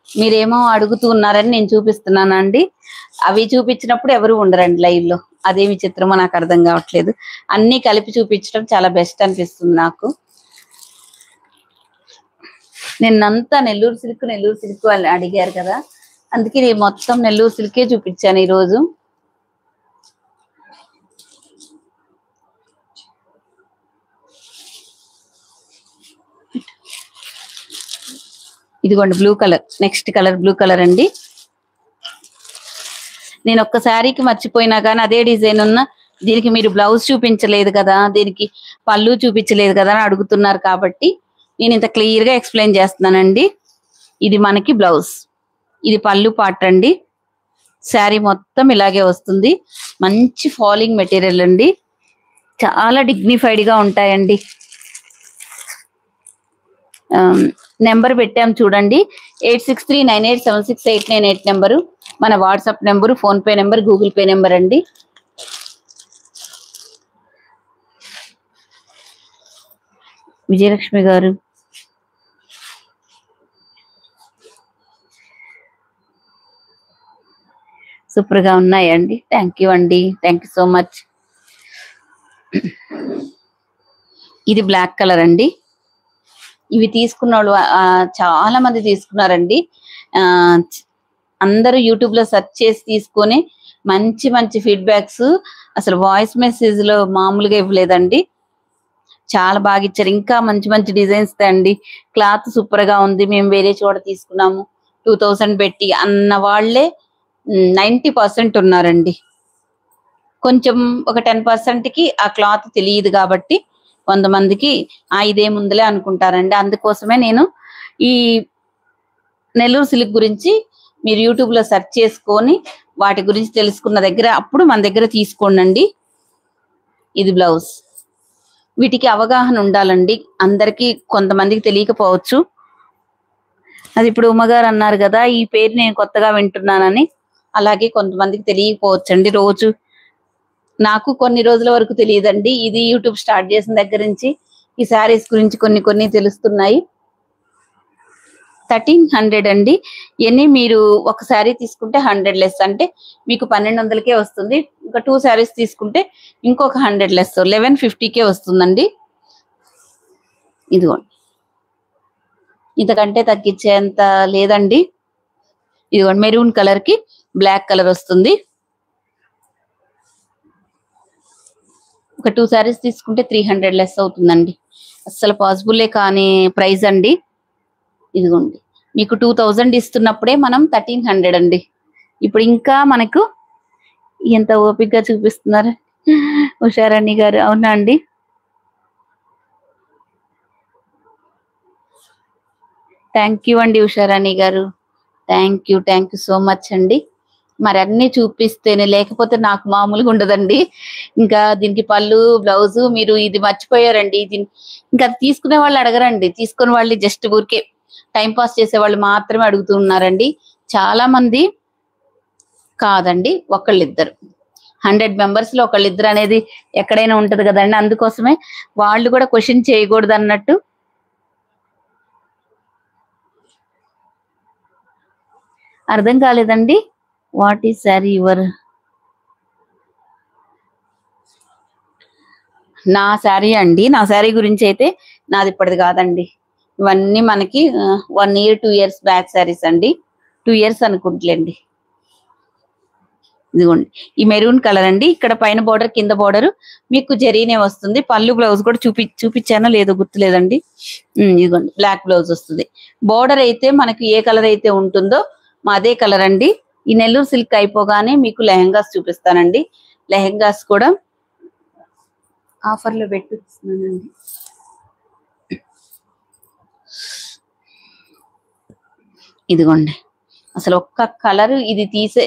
మీరేమో అడుగుతూ ఉన్నారని నేను చూపిస్తున్నానండి. అవి చూపించినప్పుడు ఎవరు ఉండరండి లైవ్ లో, అదే విచిత్రమో నాకు అర్థం కావట్లేదు. అన్ని కలిపి చూపించడం చాలా బెస్ట్ అనిపిస్తుంది నాకు. నిన్నంతా నెల్లూరు సిల్క్ వాళ్ళు అడిగారు కదా, అందుకే నేను మొత్తం నెల్లూరు సిల్కే చూపించాను ఈరోజు. ఇదిగోండి blue colour, next colour blue colour అండి. నేను ఒక్క శారీకి మర్చిపోయినా కానీ అదే డిజైన్ ఉన్న దీనికి మీరు బ్లౌజ్ చూపించలేదు కదా, దీనికి పళ్ళు చూపించలేదు కదా అని అడుగుతున్నారు. కాబట్టి నేను ఇంత క్లియర్ గా ఎక్స్ప్లెయిన్ చేస్తున్నానండి. ఇది మనకి బ్లౌజ్, ఇది పళ్ళు పార్ట్ అండి. శారీ మొత్తం ఇలాగే వస్తుంది. మంచి ఫాలింగ్ మెటీరియల్ అండి, చాలా డిగ్నిఫైడ్ గా ఉంటాయండి. నెంబర్ పెట్టాం చూడండి, 8639876898 నెంబరు మన WhatsApp number, phone pay number, Google pay number అండి. విజయలక్ష్మి గారు, సూపర్ గా ఉన్నాయండి. థ్యాంక్ యూ అండి, థ్యాంక్ యూ సో మచ్. ఇది బ్లాక్ కలర్ అండి. ఇవి తీసుకున్న వాళ్ళు చాలా మంది తీసుకున్నారండి. అందరూ యూట్యూబ్ లో సెర్చ్ చేసి తీసుకొని మంచి మంచి ఫీడ్బ్యాక్స్, అసలు వాయిస్ మెసేజ్ లో మామూలుగా ఇవ్వలేదండి. చాలా బాగా ఇచ్చారు. ఇంకా మంచి మంచి డిజైన్స్ అండి. క్లాత్ సూపర్ గా ఉంది, మేము వేరే చోట తీసుకున్నాము 2000 పెట్టి అన్న వాళ్ళే 90% ఉన్నారండి. కొంచెం ఒక 10% కి ఆ క్లాత్ తెలియదు కాబట్టి కొంతమందికి ఇదే ముందులే అనుకుంటారండి. అందుకోసమే నేను ఈ నెల్లూరు సిల్క్ గురించి మీరు యూట్యూబ్ లో సెర్చ్ చేసుకొని వాటి గురించి తెలుసుకున్న దగ్గర అప్పుడు మన దగ్గర తీసుకోండి. ఇది బ్లౌజ్. వీటికి అవగాహన ఉండాలండి, అందరికి కొంతమందికి తెలియకపోవచ్చు. అది ఇప్పుడు ఉమ్మగారు అన్నారు కదా, ఈ పేరు నేను కొత్తగా వింటున్నానని, అలాగే కొంతమందికి తెలియకపోవచ్చండి. రోజు నాకు కొన్ని రోజుల వరకు తెలియదండి, ఇది యూట్యూబ్ స్టార్ట్ చేసిన దగ్గర నుంచి ఈ శారీస్ గురించి కొన్ని తెలుస్తున్నాయి. 1300 అండి. ఎన్ని మీరు ఒక శారీ తీసుకుంటే 100 లెస్, అంటే మీకు 1200కే వస్తుంది. ఇంకా 2 శారీస్ తీసుకుంటే ఇంకొక 100 లెస్, 1150కే వస్తుందండి. ఇదిగోండి, ఇంతకంటే తగ్గించేంత లేదండి. ఇదిగోండి, మెరూన్ కలర్ కి బ్లాక్ కలర్ వస్తుంది. ఒక 2 శారీస్ తీసుకుంటే 300 లెస్ అవుతుందండి. అస్సలు పాసిబుల్లే కానీ ప్రైస్ అండి. ఇదిగోండి, మీకు 2000 ఇస్తున్నప్పుడే మనం 1300 అండి. ఇప్పుడు ఇంకా మనకు ఎంత ఓపికగా చూపిస్తున్నారు ఉషారాణి గారు. అవునా అండి? థ్యాంక్ యూ అండి ఉషారాణి గారు, థ్యాంక్ యూ సో మచ్ అండి. మరి అన్ని చూపిస్తేనే, లేకపోతే నాకు మామూలుగా ఉండదండి. ఇంకా దీనికి పళ్ళు బ్లౌజు మీరు ఇది మర్చిపోయారండి. ఇంకా తీసుకునే వాళ్ళు అడగరండి, తీసుకునే వాళ్ళు జస్ట్ ఊరికే టైం పాస్ చేసే వాళ్ళు మాత్రమే అడుగుతున్నారండి. చాలా మంది కాదండి, ఒకళ్ళిద్దరు, 100 మెంబర్స్ లో ఒకళ్ళిద్దరు అనేది ఎక్కడైనా ఉంటది కదండి. అందుకోసమే వాళ్ళు కూడా క్వశ్చన్ చేయకూడదు అన్నట్టు. అర్థం కాలేదండి. What is sari your? నా శారీ అండి, నా శారీ గురించి అయితే నాది ఇప్పటిది కాదండి. ఇవన్నీ మనకి 1 year 2 years బ్యాక్ శారీస్ అండి. 2 years అనుకుంటలేండి. ఇదిగోండి, ఈ మెరూన్ కలర్ అండి. ఇక్కడ పైన బోర్డర్, కింద బోర్డర్ మీకు జరీనే వస్తుంది. పళ్ళు బ్లౌజ్ కూడా చూపించానో లేదో గుర్తులేదండి. ఇదిగోండి, బ్లాక్ బ్లౌజ్ వస్తుంది. బోర్డర్ అయితే మనకి ఏ కలర్ అయితే ఉంటుందో అదే కలర్ అండి. ఈ నెల్లూరు సిల్క్ అయిపోగానే మీకు లెహంగాస్ చూపిస్తానండి. లెహంగాస్ కూడా ఆఫర్లో పెట్టిస్తున్నానండి. ఇదిగోండి, అసలు ఒక్క కలర్ ఇది తీసే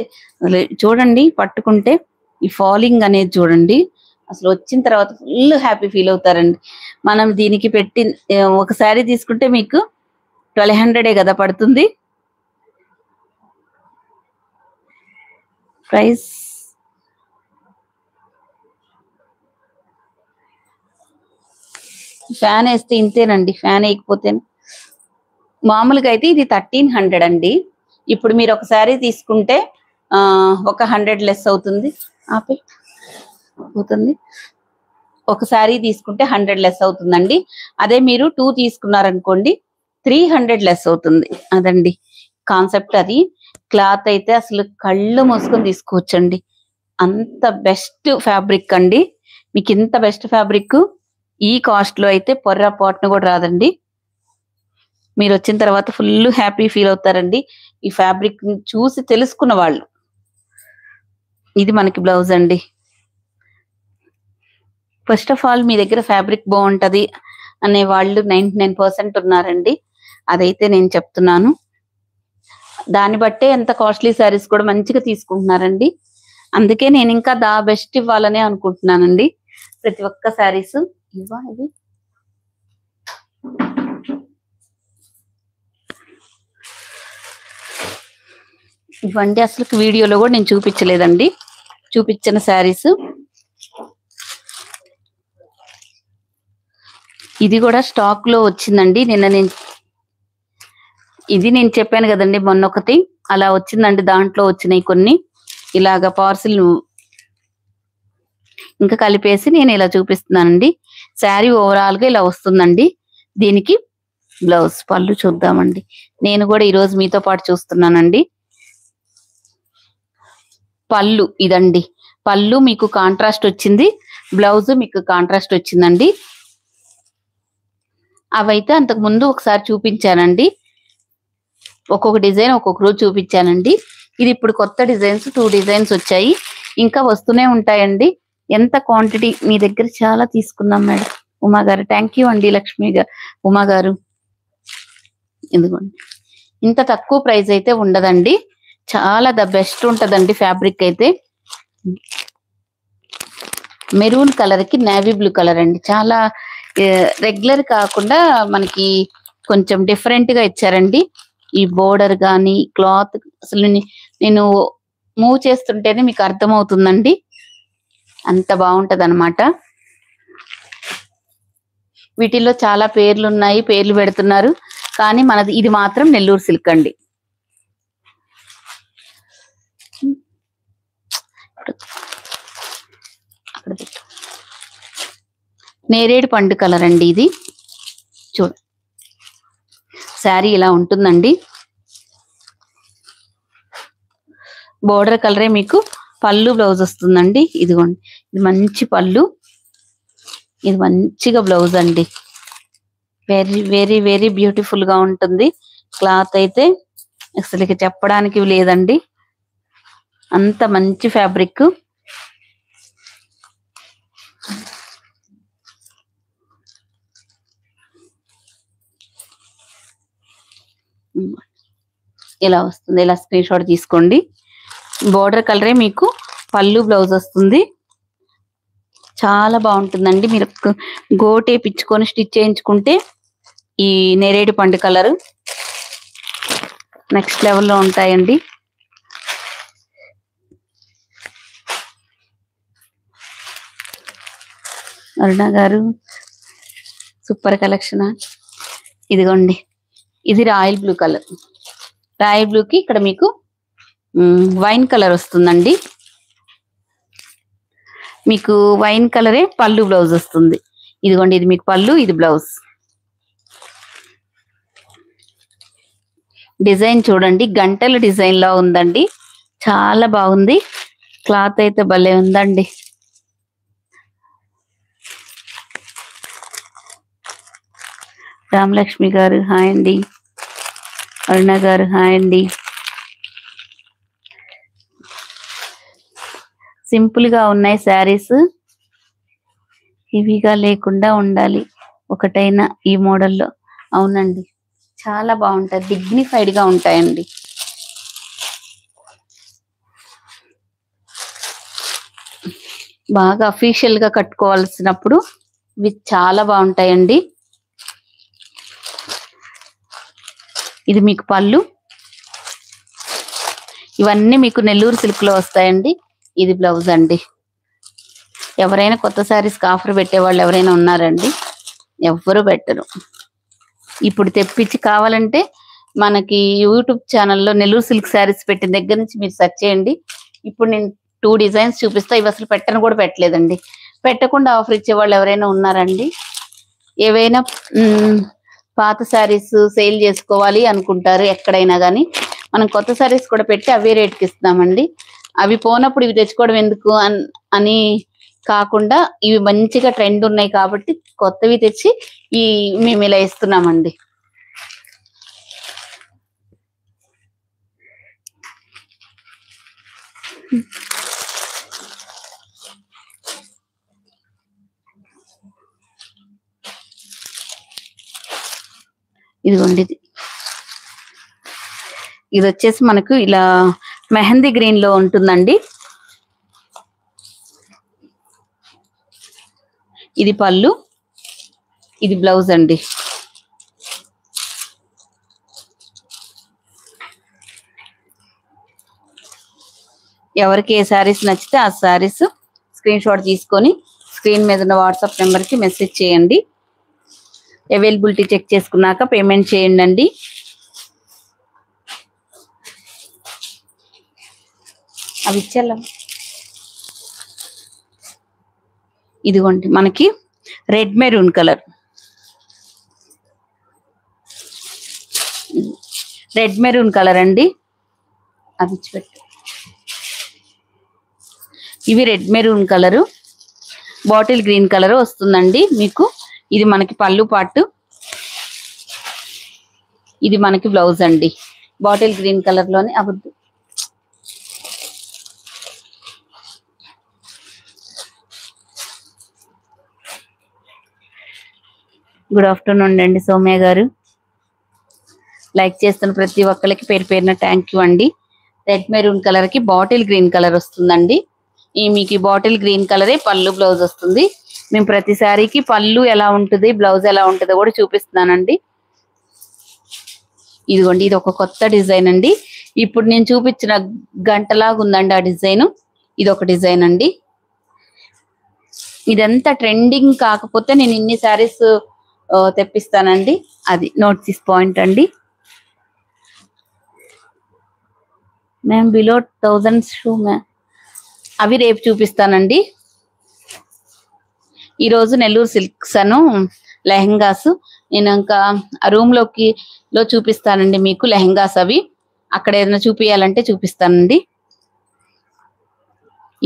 చూడండి, పట్టుకుంటే ఈ ఫాలింగ్ అనేది చూడండి. అసలు వచ్చిన తర్వాత ఫుల్ హ్యాపీ ఫీల్ అవుతారండి. మనం దీనికి పెట్టి ఒక శారీ తీసుకుంటే మీకు 1200 కదా పడుతుంది. ప్రైస్ ఫ్యాన్ వేస్తే ఇంతేనండి, ఫ్యాన్ వేయకపోతే మామూలుగా అయితే ఇది 1300 అండి. ఇప్పుడు మీరు ఒక శారీ తీసుకుంటే ఒక 100 లెస్ అవుతుంది. ఆపే అవుతుంది. ఒక శారీ తీసుకుంటే 100 లెస్ అవుతుందండి. అదే మీరు 2 తీసుకున్నారనుకోండి 300 లెస్ అవుతుంది. అదండి కాన్సెప్ట్. అది క్లాత్ అయితే అసలు కళ్ళు మూసుకొని తీసుకోవచ్చండి, అంత బెస్ట్ ఫ్యాబ్రిక్ అండి. మీకు ఇంత బెస్ట్ ఫ్యాబ్రిక్ ఈ కాస్ట్ లో అయితే పొర్రపాటును కూడా రాదండి. మీరు వచ్చిన తర్వాత ఫుల్ హ్యాపీ ఫీల్ అవుతారండి, ఈ ఫ్యాబ్రిక్ చూసి తెలుసుకున్న వాళ్ళు. ఇది మనకి బ్లౌజ్ అండి. ఫస్ట్ ఆఫ్ ఆల్ మీ దగ్గర ఫ్యాబ్రిక్ బాగుంటది అనే వాళ్ళు 99% ఉన్నారండి. అదైతే నేను చెప్తున్నాను. దాన్ని బట్టే ఎంత కాస్ట్లీ శారీస్ కూడా మంచిగా తీసుకుంటున్నారండి. అందుకే నేను ఇంకా దా బెస్ట్ ఇవ్వాలనే అనుకుంటున్నానండి. ప్రతి ఒక్క శారీస్ ఇది ఇవ్వండి. అసలు వీడియోలో కూడా నేను చూపించలేదండి, చూపించిన శారీస్. ఇది కూడా స్టాక్ లో వచ్చిందండి. నిన్న నేను చెప్పాను కదండి, మొన్న ఒకటి అలా వచ్చిందండి. దాంట్లో వచ్చినాయి కొన్ని ఇలాగా పార్సిల్ ఇంకా కలిపేసి నేను ఇలా చూపిస్తున్నానండి. శారీ ఓవరాల్ గా ఇలా వస్తుందండి. దీనికి బ్లౌజ్, పళ్ళు చూద్దామండి. నేను కూడా ఈరోజు మీతో పాటు చూస్తున్నానండి. పళ్ళు ఇదండి, పళ్ళు మీకు కాంట్రాస్ట్ వచ్చింది, బ్లౌజ్ మీకు కాంట్రాస్ట్ వచ్చిందండి. అవైతే అంతకు ముందు ఒకసారి చూపించానండి, ఒక్కొక్క డిజైన్ ఒక్కొక్క రోజు చూపించానండి. ఇది ఇప్పుడు కొత్త డిజైన్స్ 2 డిజైన్స్ వచ్చాయి, ఇంకా వస్తూనే ఉంటాయండి. ఎంత క్వాంటిటీ మీ దగ్గర చాలా తీసుకున్నాం మేడం. ఉమా గారు థ్యాంక్ యూ అండి. లక్ష్మి గారు, ఉమా గారు, ఎందుకండి ఇంత తక్కువ ప్రైస్ అయితే ఉండదండి, చాలా ద బెస్ట్ ఉంటదండి ఫ్యాబ్రిక్ అయితే. మెరూన్ కలర్ కి నేవీ బ్లూ కలర్ అండి. చాలా రెగ్యులర్ కాకుండా మనకి కొంచెం డిఫరెంట్ గా ఇచ్చారండి. ఈ బోర్డర్ గాని క్లాత్ అసలు నేను మూవ్ చేస్తుంటేనే మీకు అర్థమవుతుందండి, అంత బాగుంటది అనమాట. వీటిల్లో చాలా పేర్లు ఉన్నాయి, పేర్లు పెడుతున్నారు, కానీ మనది ఇది మాత్రం నెల్లూరు సిల్క్ అండి. నేరేడు పండు కలర్ అండి ఇది. చూడు శారీ ఇలా ఉంటుందండి. బోర్డర్ కలరే మీకు పళ్ళు బ్లౌజ్ వస్తుందండి. ఇదిగోండి, ఇది మంచి పళ్ళు, ఇది మంచిగా బ్లౌజ్ అండి. వెరీ వెరీ వెరీ బ్యూటిఫుల్ గా ఉంటుంది. క్లాత్ అయితే అసలు ఇక చెప్పడానికి లేదండి, అంత మంచి ఫ్యాబ్రిక్. ఇలా వస్తుంది, ఇలా స్క్రీన్ షాట్ తీసుకోండి. బోర్డర్ కలరే మీకు పళ్ళు బ్లౌజ్ వస్తుంది. చాలా బాగుంటుందండి. మీరు గోటే పిచ్చుకొని స్టిచ్ చేయించుకుంటే ఈ నేరేడు పండు కలర్ నెక్స్ట్ లెవెల్లో ఉంటాయండి. అరుణ గారు సూపర్ కలెక్షన్. ఇదిగోండి, ఇది రాయల్ బ్లూ కలర్. రాయల్ బ్లూకి ఇక్కడ మీకు వైన్ కలర్ వస్తుందండి. మీకు వైన్ కలరే పళ్ళు బ్లౌజ్ వస్తుంది. ఇదిగోండి, ఇది మీకు పళ్ళు, ఇది బ్లౌజ్. డిజైన్ చూడండి, గంటల డిజైన్ లా ఉందండి, చాలా బాగుంది. క్లాత్ అయితే భలే ఉందండి. రామలక్ష్మి గారు హాయ్ అండి. అరుణ గారు హాయ్ అండి. సింపుల్ గా ఉన్నాయి శారీస్, హెవీగా లేకుండా ఉండాలి ఒకటైనా ఈ మోడల్లో. అవునండి, చాలా బాగుంటాయి, డిగ్నిఫైడ్ గా ఉంటాయండి. బాగా అఫీషియల్ గా కట్టుకోవాల్సినప్పుడు ఇవి చాలా బాగుంటాయండి. ఇది మీకు పళ్ళు, ఇవన్నీ మీకు నెల్లూరు సిల్క్ లో వస్తాయండి. ఇది బ్లౌజ్ అండి. ఎవరైనా కొత్త శారీస్ ఆఫర్ పెట్టే వాళ్ళు ఎవరైనా ఉన్నారండి? ఎవ్వరు పెట్టరు. ఇప్పుడు తెప్పించి కావాలంటే మనకి యూట్యూబ్ ఛానల్లో నెల్లూరు సిల్క్ శారీస్ పెట్టిన దగ్గర నుంచి మీరు సెర్చ్ చేయండి. ఇప్పుడు నేను 2 డిజైన్స్ చూపిస్తా, ఇవి అసలు పెట్టను కూడా పెట్టలేదండి. పెట్టకుండా ఆఫర్ ఇచ్చే వాళ్ళు ఎవరైనా ఉన్నారండి? ఏవైనా పాత శారీస్ సేల్ చేసుకోవాలి అనుకుంటారు ఎక్కడైనా కానీ, మనం కొత్త శారీస్ కూడా పెట్టి అవే రేట్కి ఇస్తున్నామండి. అవి పోనప్పుడు ఇవి తెచ్చుకోవడం ఎందుకు అని కాకుండా ఇవి మంచిగా ట్రెండ్ ఉన్నాయి కాబట్టి కొత్తవి తెచ్చి మేము ఇలా ఇస్తున్నామండి. ఇదిగోండి, ఇది వచ్చేసి మనకు ఇలా మెహందీ గ్రీన్ లో ఉంటుందండి. ఇది పళ్ళు, ఇది బ్లౌజ్ అండి. ఎవరికి ఏ శారీస్ నచ్చితే ఆ శారీస్ స్క్రీన్ షాట్ తీసుకొని స్క్రీన్ మీద ఉన్న వాట్సాప్ నెంబర్కి మెసేజ్ చేయండి. అవైలబిలిటీ చెక్ చేసుకున్నాక పేమెంట్ చేయండి. అవి ఇచ్చేలా. ఇదిగోండి, మనకి red maroon colour, red maroon colour అండి. అవి ఇచ్చిపెట్టు. ఇవి red maroon colour, bottle green colour వస్తుందండి మీకు. ఇది మనకి పళ్ళు పాటు, ఇది మనకి బ్లౌజ్ అండి. బాటిల్ గ్రీన్ కలర్ లోనే అబద్ధం. గుడ్ ఆఫ్టర్నూన్ అండి సౌమ్య గారు. లైక్ చేస్తున్న ప్రతి ఒక్కరికి పేరు పేరున థ్యాంక్ యూ అండి. రెడ్ మెరూన్ కలర్ కి బాటిల్ గ్రీన్ కలర్ వస్తుందండి. మీకు బాటిల్ గ్రీన్ కలరే పళ్ళు బ్లౌజ్ వస్తుంది. మేము ప్రతిసారికి పళ్ళు ఎలా ఉంటుంది బ్లౌజ్ ఎలా ఉంటుందో కూడా చూపిస్తున్నానండి. ఇదిగోండి ఇది ఒక కొత్త డిజైన్ అండి. ఇప్పుడు నేను చూపించిన గంటలాగా ఉందండి ఆ డిజైన్. ఇది ఒక డిజైన్ అండి. ఇదంతా ట్రెండింగ్ కాకపోతే నేను ఇన్ని శారీస్ తెప్పిస్తానండి. అది నోట్ దిస్ పాయింట్ అండి. మ్యామ్ బిలో 1000 షూ మ్యామ్ అవి రేపు చూపిస్తానండి. ఈరోజు నెల్లూరు సిల్క్స్ అను లెహంగాస్ నేను ఇంకా రూమ్ లో చూపిస్తానండి మీకు లెహంగాస్. అవి అక్కడ ఏదైనా చూపియాలంటే చూపిస్తానండి.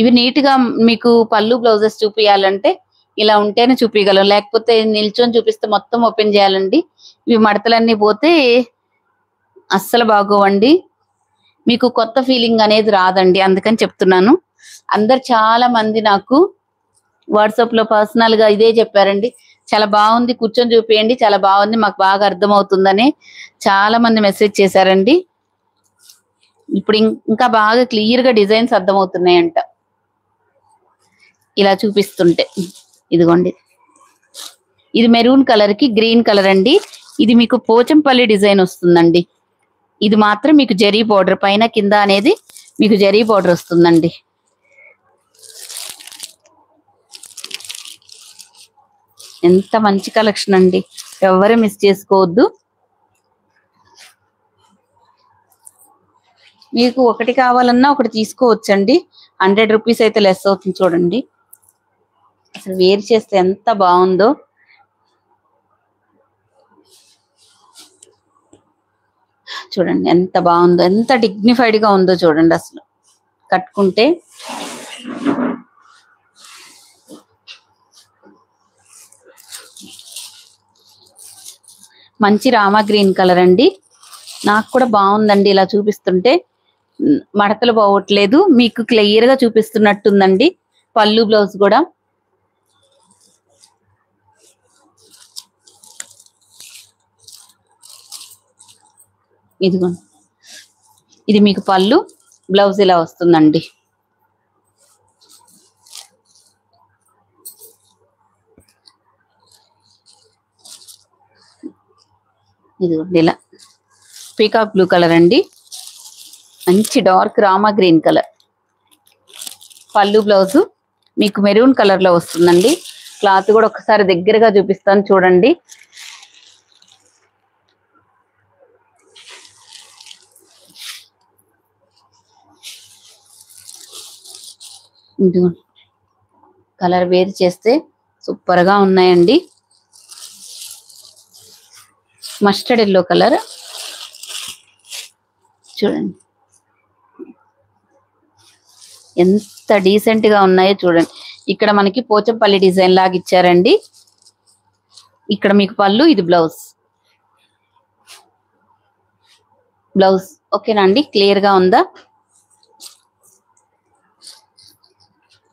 ఇవి నీట్ గా మీకు పళ్ళు బ్లౌజెస్ చూపియాలంటే ఇలా ఉంటేనే చూపించగలం, లేకపోతే నిల్చొని చూపిస్తే మొత్తం ఓపెన్ చేయాలండి. ఇవి మడతలన్నీ పోతే అస్సలు బాగోవండి. మీకు కొత్త ఫీలింగ్ అనేది రాదండి. అందుకని చెప్తున్నాను. అందరు చాలా మంది నాకు వాట్సాప్ లో పర్సనల్ గా ఇదే చెప్పారండి. చాలా బాగుంది, కూర్చొని చూపియండి, చాలా బాగుంది, మాకు బాగా అర్థం అవుతుందని చాలా మంది మెసేజ్ చేశారండి. ఇప్పుడు ఇంకా బాగా క్లియర్ గా డిజైన్స్ అర్థమవుతున్నాయంట ఇలా చూపిస్తుంటే. ఇదిగోండి ఇది మెరూన్ కలర్ కి గ్రీన్ కలర్ అండి. ఇది మీకు పోచంపల్లి డిజైన్ వస్తుందండి. ఇది మాత్రం మీకు జరీ బోర్డర్ పైన కింద అనేది మీకు జరీ బోర్డర్ వస్తుందండి. ఎంత మంచి కలెక్షన్ అండి, ఎవరు మిస్ చేసుకోవద్దు. మీకు ఒకటి కావాలన్నా ఒకటి తీసుకోవచ్చండి. 100 రూపీస్ అయితే లెస్ అవుతుంది. చూడండి అసలు వేర్ చేస్తే ఎంత బాగుందో. చూడండి ఎంత బాగుందో, ఎంత డిగ్నిఫైడ్ గా ఉందో చూడండి. అసలు కట్టుకుంటే మంచి రామా గ్రీన్ కలర్ అండి. నాకు కూడా బాగుందండి ఇలా చూపిస్తుంటే. మడతలు పోవట్లేదు, మీకు క్లియర్ గా చూపిస్తున్నట్టుందండి. పళ్ళు బ్లౌజ్ కూడా ఇదిగోండి, ఇది మీకు పళ్ళు బ్లౌజ్ ఇలా వస్తుందండి. ఇదిగోండి ఇలా పీకాక్ బ్లూ కలర్ అండి, మంచి డార్క్ రామా గ్రీన్ కలర్. పళ్ళు బ్లౌజ్ మీకు మెరూన్ కలర్ లో వస్తుందండి. క్లాత్ కూడా ఒకసారి దగ్గరగా చూపిస్తాను చూడండి. కలర్ వేర్ చేస్తే సూపర్ గా ఉన్నాయండి. మస్టర్డ్ ఎల్లో కలర్ చూడండి ఎంత డీసెంట్ గా ఉన్నాయో చూడండి. ఇక్కడ మనకి పోచంపల్లి డిజైన్ లాగా ఇచ్చారండి. ఇక్కడ మీకు పళ్ళు, ఇది బ్లౌజ్. బ్లౌజ్ ఓకేనా అండి, క్లియర్ గా ఉందా?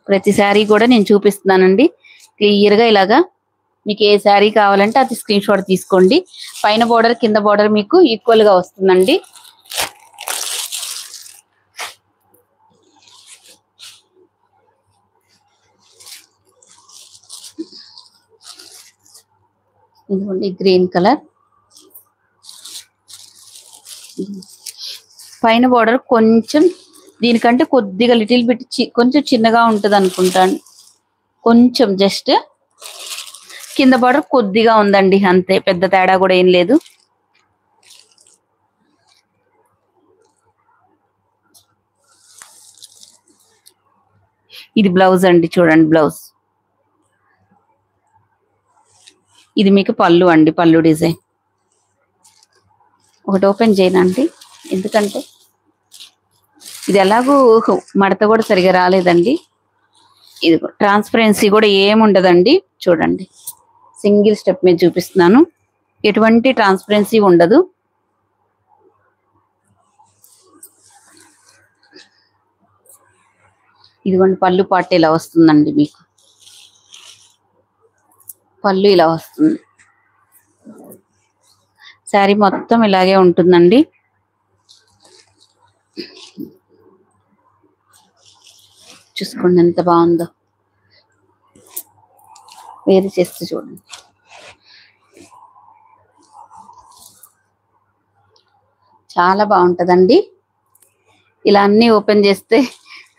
ప్రతి శారీ కూడా నేను చూపిస్తున్నానండి క్లియర్ గా. ఇలాగా మీకు ఏ శారీ కావాలంటే అది స్క్రీన్ షాట్ తీసుకోండి. పైన బోర్డర్ కింద బోర్డర్ మీకు ఈక్వల్ గా వస్తుందండి. ఇదిగోండి గ్రీన్ కలర్. పైన బోర్డర్ కొంచెం దీనికంటే కొద్దిగా లిటిల్ బిట్ కొంచెం చిన్నగా ఉంటుంది అనుకుంటాను. కొంచెం జస్ట్ కింద బోర్డర్ కొద్దిగా ఉందండి, అంతే, పెద్ద తేడా కూడా ఏం లేదు. ఇది బ్లౌజ్ అండి, చూడండి బ్లౌజ్. ఇది మీకు పళ్ళు అండి, పళ్ళు డిజైన్. ఒకటి ఓపెన్ చేయనండి ఎందుకంటే ఇది ఎలాగూ మడత కూడా సరిగా రాలేదండి. ఇది ట్రాన్స్పరెన్సీ కూడా ఏముండదండి. చూడండి సింగిల్ స్టెప్ మీద చూపిస్తున్నాను, ఎటువంటి ట్రాన్స్పరెన్సీ ఉండదు. ఇదిగోండి పళ్ళు పాటు ఇలా వస్తుందండి. మీకు పళ్ళు ఇలా వస్తుంది. శారీ మొత్తం ఇలాగే ఉంటుందండి. చూసుకోండి ఎంత బాగుందో, వేరు చేస్తే చూడండి. చాలా బాగుంటదండి. ఇలా అన్ని ఓపెన్ చేస్తే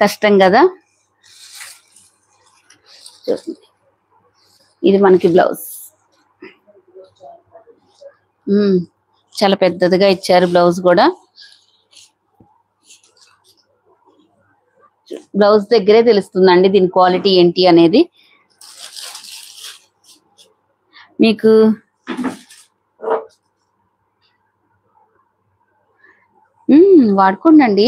కష్టం కదా. చూడండి, ఇది మనకి బ్లౌజ్. చాలా పెద్దదిగా ఇచ్చారు బ్లౌజ్ కూడా. బ్లౌజ్ దగ్గరే తెలుస్తుందండి దీని క్వాలిటీ ఏంటి అనేది మీకు. వాడుకోండి అండి,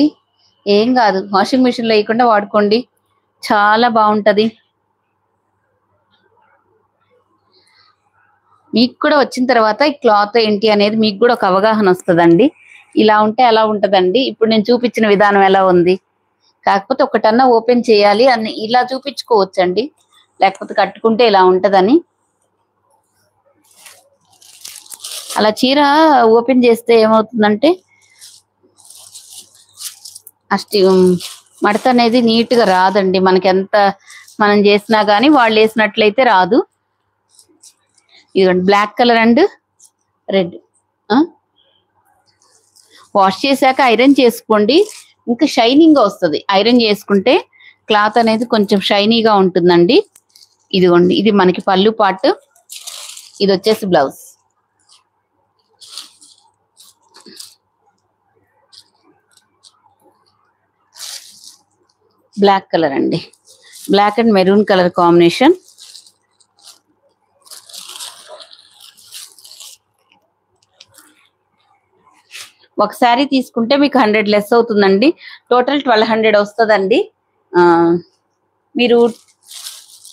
ఏం కాదు. వాషింగ్ మిషన్ లో వేయకుండా వాడుకోండి, చాలా బాగుంటది. మీకు కూడా వచ్చిన తర్వాత ఈ క్లాత్ ఏంటి అనేది మీకు కూడా ఒక అవగాహన వస్తుందండి. ఇలా ఉంటే ఎలా ఉంటదండి, ఇప్పుడు నేను చూపించిన విధానం ఎలా ఉంది. కాకపోతే ఒకటన్నా ఓపెన్ చేయాలి అని ఇలా చూపించుకోవచ్చండి, లేకపోతే కట్టుకుంటే ఇలా ఉంటదని. అలా చీర ఓపెన్ చేస్తే ఏమవుతుందంటే మడత అనేది నీట్ గా రాదండి. మనకి ఎంత మనం చేసినా గానీ వాళ్ళు వేసినట్లయితే రాదు. ఇదిగోండి black colour and red. Wash చేశాక ఐరన్ చేసుకోండి, ఇంకా షైనింగ్ గా వస్తుంది. ఐరన్ చేసుకుంటే క్లాత్ అనేది కొంచెం షైనీగా ఉంటుందండి. ఇదిగోండి, ఇది మనకి పళ్ళు పార్ట్, ఇది వచ్చేసి బ్లౌజ్. బ్లాక్ కలర్ అండి, black and maroon colour combination. ఒక శారీ తీసుకుంటే మీకు 100 లెస్ అవుతుందండి. టోటల్ 1200 వస్తుందండి. మీరు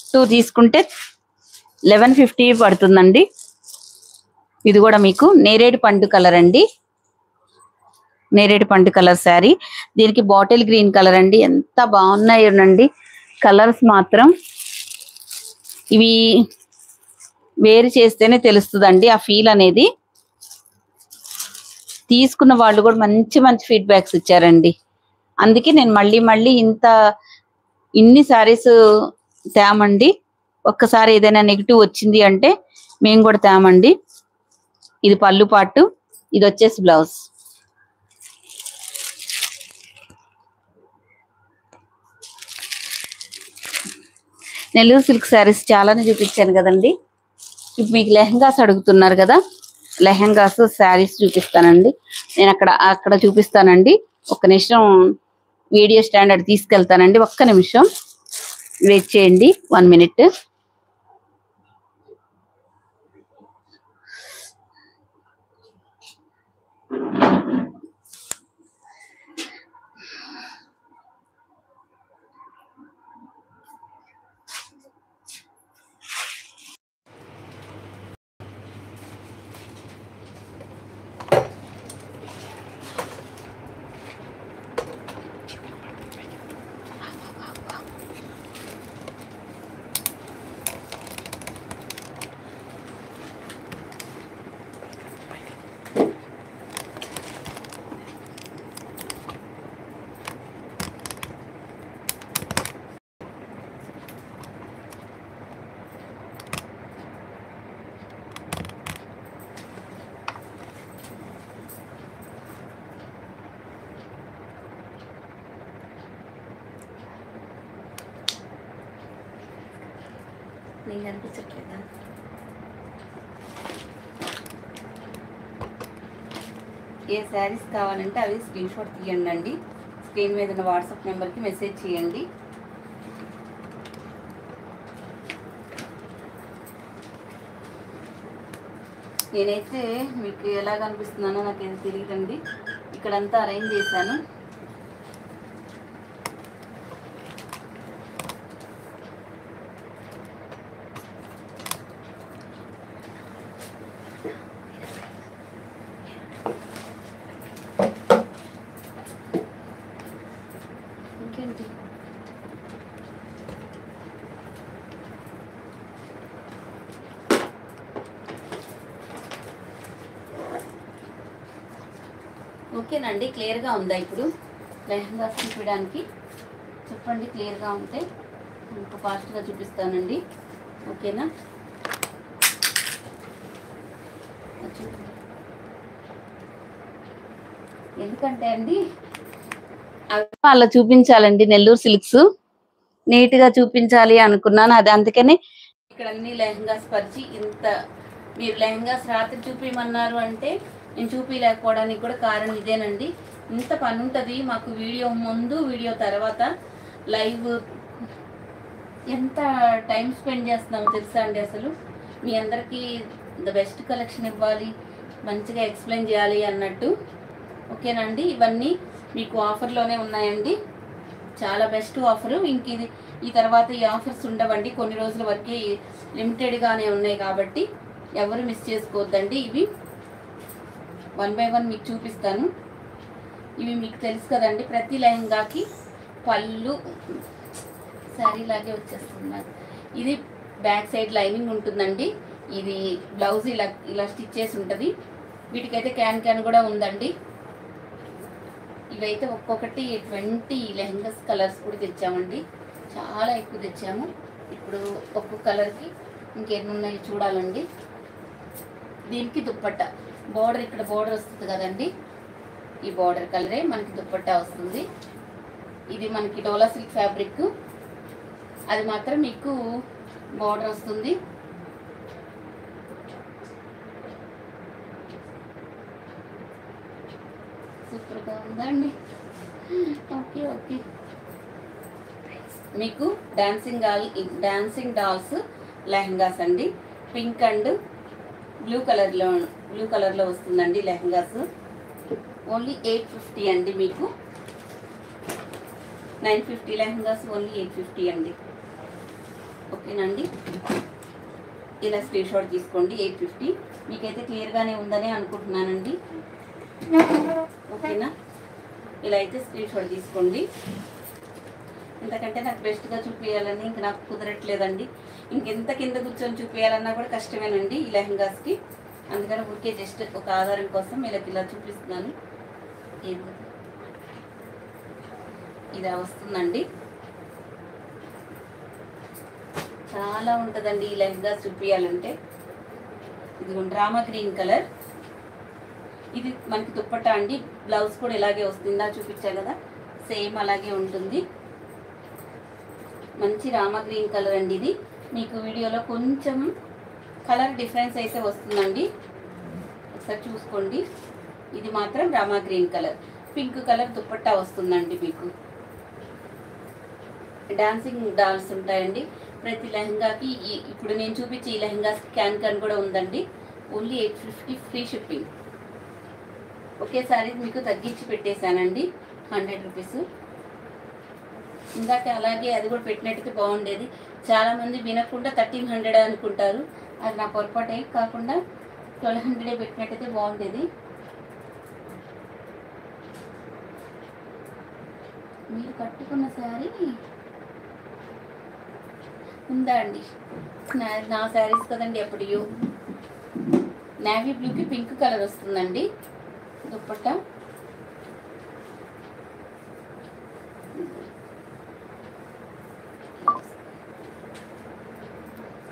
2 తీసుకుంటే 1150 పడుతుందండి. ఇది కూడా మీకు నేరేడు పండు కలర్ అండి, నేరేడు పండు కలర్ శారీ. దీనికి బాటిల్ గ్రీన్ కలర్ అండి. ఎంత బాగున్నాయోనండి కలర్స్ మాత్రం. ఇవి వేరు చేస్తేనే తెలుస్తుందండి ఆ ఫీల్ అనేది. తీసుకున్న వాళ్ళు కూడా మంచి మంచి ఫీడ్బ్యాక్స్ ఇచ్చారండి. అందుకే నేను మళ్ళీ ఇన్ని శారీస్ తేమండి. ఒక్కసారి ఏదైనా నెగిటివ్ వచ్చింది అంటే మేము కూడా తేమండి. ఇది పళ్ళు పాటు, ఇది వచ్చేసి బ్లౌజ్. నెల్లూరు సిల్క్ శారీస్ చాలానే చూపించాను కదండి. ఇప్పుడు మీకు లెహంగాస్ అడుగుతున్నారు కదా, లెహంగాస్ శారీస్ చూపిస్తానండి. నేను అక్కడ చూపిస్తానండి. ఒక్క నిమిషం వీడియో స్టాండర్డ్ తీసుకెళ్తానండి. ఒక్క నిమిషం వెయిట్ చేయండి, 1 minute. నేను కనిపించట్లేదా? ఏ శారీస్ కావాలంటే అవి స్క్రీన్ షాట్ తీయండి అండి. స్క్రీన్ మీద ఉన్న వాట్సాప్ నెంబర్కి మెసేజ్ చేయండి. నేనైతే మీకు ఎలా కనిపిస్తున్నానో నాకేం తెలియదండి. ఇక్కడంతా అరేంజ్ చేశాను. ఇంకేంటి ఓకేనండి, క్లియర్గా ఉందా ఇప్పుడు లెహంగా చూపించడానికి? చెప్పండి క్లియర్గా ఉంటే ఇంకా ఫాస్ట్గా చూపిస్తానండి. ఓకేనా? ఎందుకంటే అండి అలా చూపించాలండి, నెల్లూరు సిల్క్స్ నీట్గా చూపించాలి అనుకున్నాను. అది అందుకనే ఇక్కడ అన్ని లెహంగాస్ పరిచి ఇంత మీరు లెహంగాస్ రాత్రి చూపించమన్నారు అంటే నేను చూపించలేకపోవడానికి కూడా కారణం ఇదేనండి. ఇంత పని ఉంటుంది మాకు, వీడియో ముందు వీడియో తర్వాత లైవ్ ఎంత టైం స్పెండ్ చేస్తున్నామో తెలుసా అండి. అసలు మీ అందరికీ ద బెస్ట్ కలెక్షన్ ఇవ్వాలి, మంచిగా ఎక్స్ప్లెయిన్ చేయాలి అన్నట్టు. ఓకేనండి? ఇవన్నీ మీకు ఆఫర్లోనే ఉన్నాయండి, చాలా బెస్ట్ ఆఫరు. ఇంక ఇది ఈ తర్వాత ఈ ఆఫర్స్ ఉండవండి, కొన్ని రోజుల వరకే లిమిటెడ్గానే ఉన్నాయి కాబట్టి ఎవరు మిస్ చేసుకోవద్దండి. ఇవి 1 బై 1 మీకు చూపిస్తాను. ఇవి మీకు తెలుసు కదండి, ప్రతి లెహంగాకి పళ్ళు శారీ లాగే వచ్చేస్తుంది. ఇది బ్యాక్ సైడ్ లైనింగ్ ఉంటుందండి. ఇది బ్లౌజ్ ఇలా ఇలా స్టిచ్ చేసి ఉంటుంది. వీటికైతే క్యాన్ కూడా ఉందండి. ఇవైతే ఒక్కొక్కటి 20 లెహంగాస్ కలర్స్ కూడా తెచ్చామండి, చాలా ఎక్కువ తెచ్చాము. ఇప్పుడు ఒక్కొక్క కలర్కి ఇంకెన్ని ఉన్నాయి చూడాలండి. దీనికి దుప్పట్ట బోర్డర్, ఇక్కడ బోర్డర్ వస్తుంది కదండి, ఈ బోర్డర్ కలరే మనకి దుప్పట్టా వస్తుంది. ఇది మనకి డోలా సిల్క్ ఫ్యాబ్రిక్, అది మాత్రం మీకు బోర్డర్ వస్తుంది. సూపర్గా ఉందండి. Okay okay. మీకు డాన్సింగ్ డాల్స్ లెహంగాస్ అండి, పింక్ అండ్ బ్లూ కలర్లో వస్తుందండి లెహంగాస్. ఓన్లీ 850 అండి. మీకు 950 లెహంగాస్, ఓన్లీ 850 అండి. ఓకేనండి? ఇలా స్క్రీన్ షాట్ తీసుకోండి. 850 మీకైతే క్లియర్గానే ఉందని అనుకుంటున్నానండి. ఓకేనా? ఇలా అయితే స్క్రీన్ షాట్ తీసుకోండి. ఎందుకంటే నాకు బెస్ట్గా చూపించాలని ఇంక నాకు కుదరట్లేదండి. ఇంకెంత కింద కూర్చొని చూపించాలన్నా కూడా కష్టమేనండి ఈ లెహంగాస్కి. అందుకని ఊరికే జస్ట్ ఒక ఆధారం కోసం ఇలా చూపిస్తున్నాను. ఇలా వస్తుందండి, చాలా ఉంటుందండి ఈ లెహంగాస్ చూపించాలంటే. ఇది డ్రామా గ్రీన్ కలర్, ఇది మనకి దుప్పట్టా అండి. బ్లౌజ్ కూడా ఇలాగే వస్తుందా చూపించా కదా, సేమ్ అలాగే ఉంటుంది. మంచి రామా గ్రీన్ కలర్ అండి. ఇది మీకు వీడియోలో కొంచెం కలర్ డిఫరెన్స్ అయితే వస్తుందండి, ఒకసారి చూసుకోండి. ఇది మాత్రం Rama green colour, pink colour dupatta వస్తుందండి. మీకు డాన్సింగ్ డాల్స్ ఉంటాయండి ప్రతి లెహంగాకి. ఇప్పుడు నేను చూపించే ఈ లెహంగాస్కి క్యాన్ కూడా ఉందండి. Only 850 free shipping. ఒకేసారి మీకు తగ్గించి పెట్టేశానండి 100 రూపీస్. ఇందాక అలాగే అది కూడా పెట్టినట్టుగా బాగుండేది. చాలామంది వినకుండా 1300 అనుకుంటారు, అది నా పొరపాటే. కాకుండా 1200 పెట్టినట్టయితే బాగుండేది. మీరు కట్టుకున్న శారీ ఉందా అండి? నా శారీస్ కదండి ఎప్పుడు. నేవీ బ్లూకి పింక్ కలర్ వస్తుందండి దుప్పట్టా.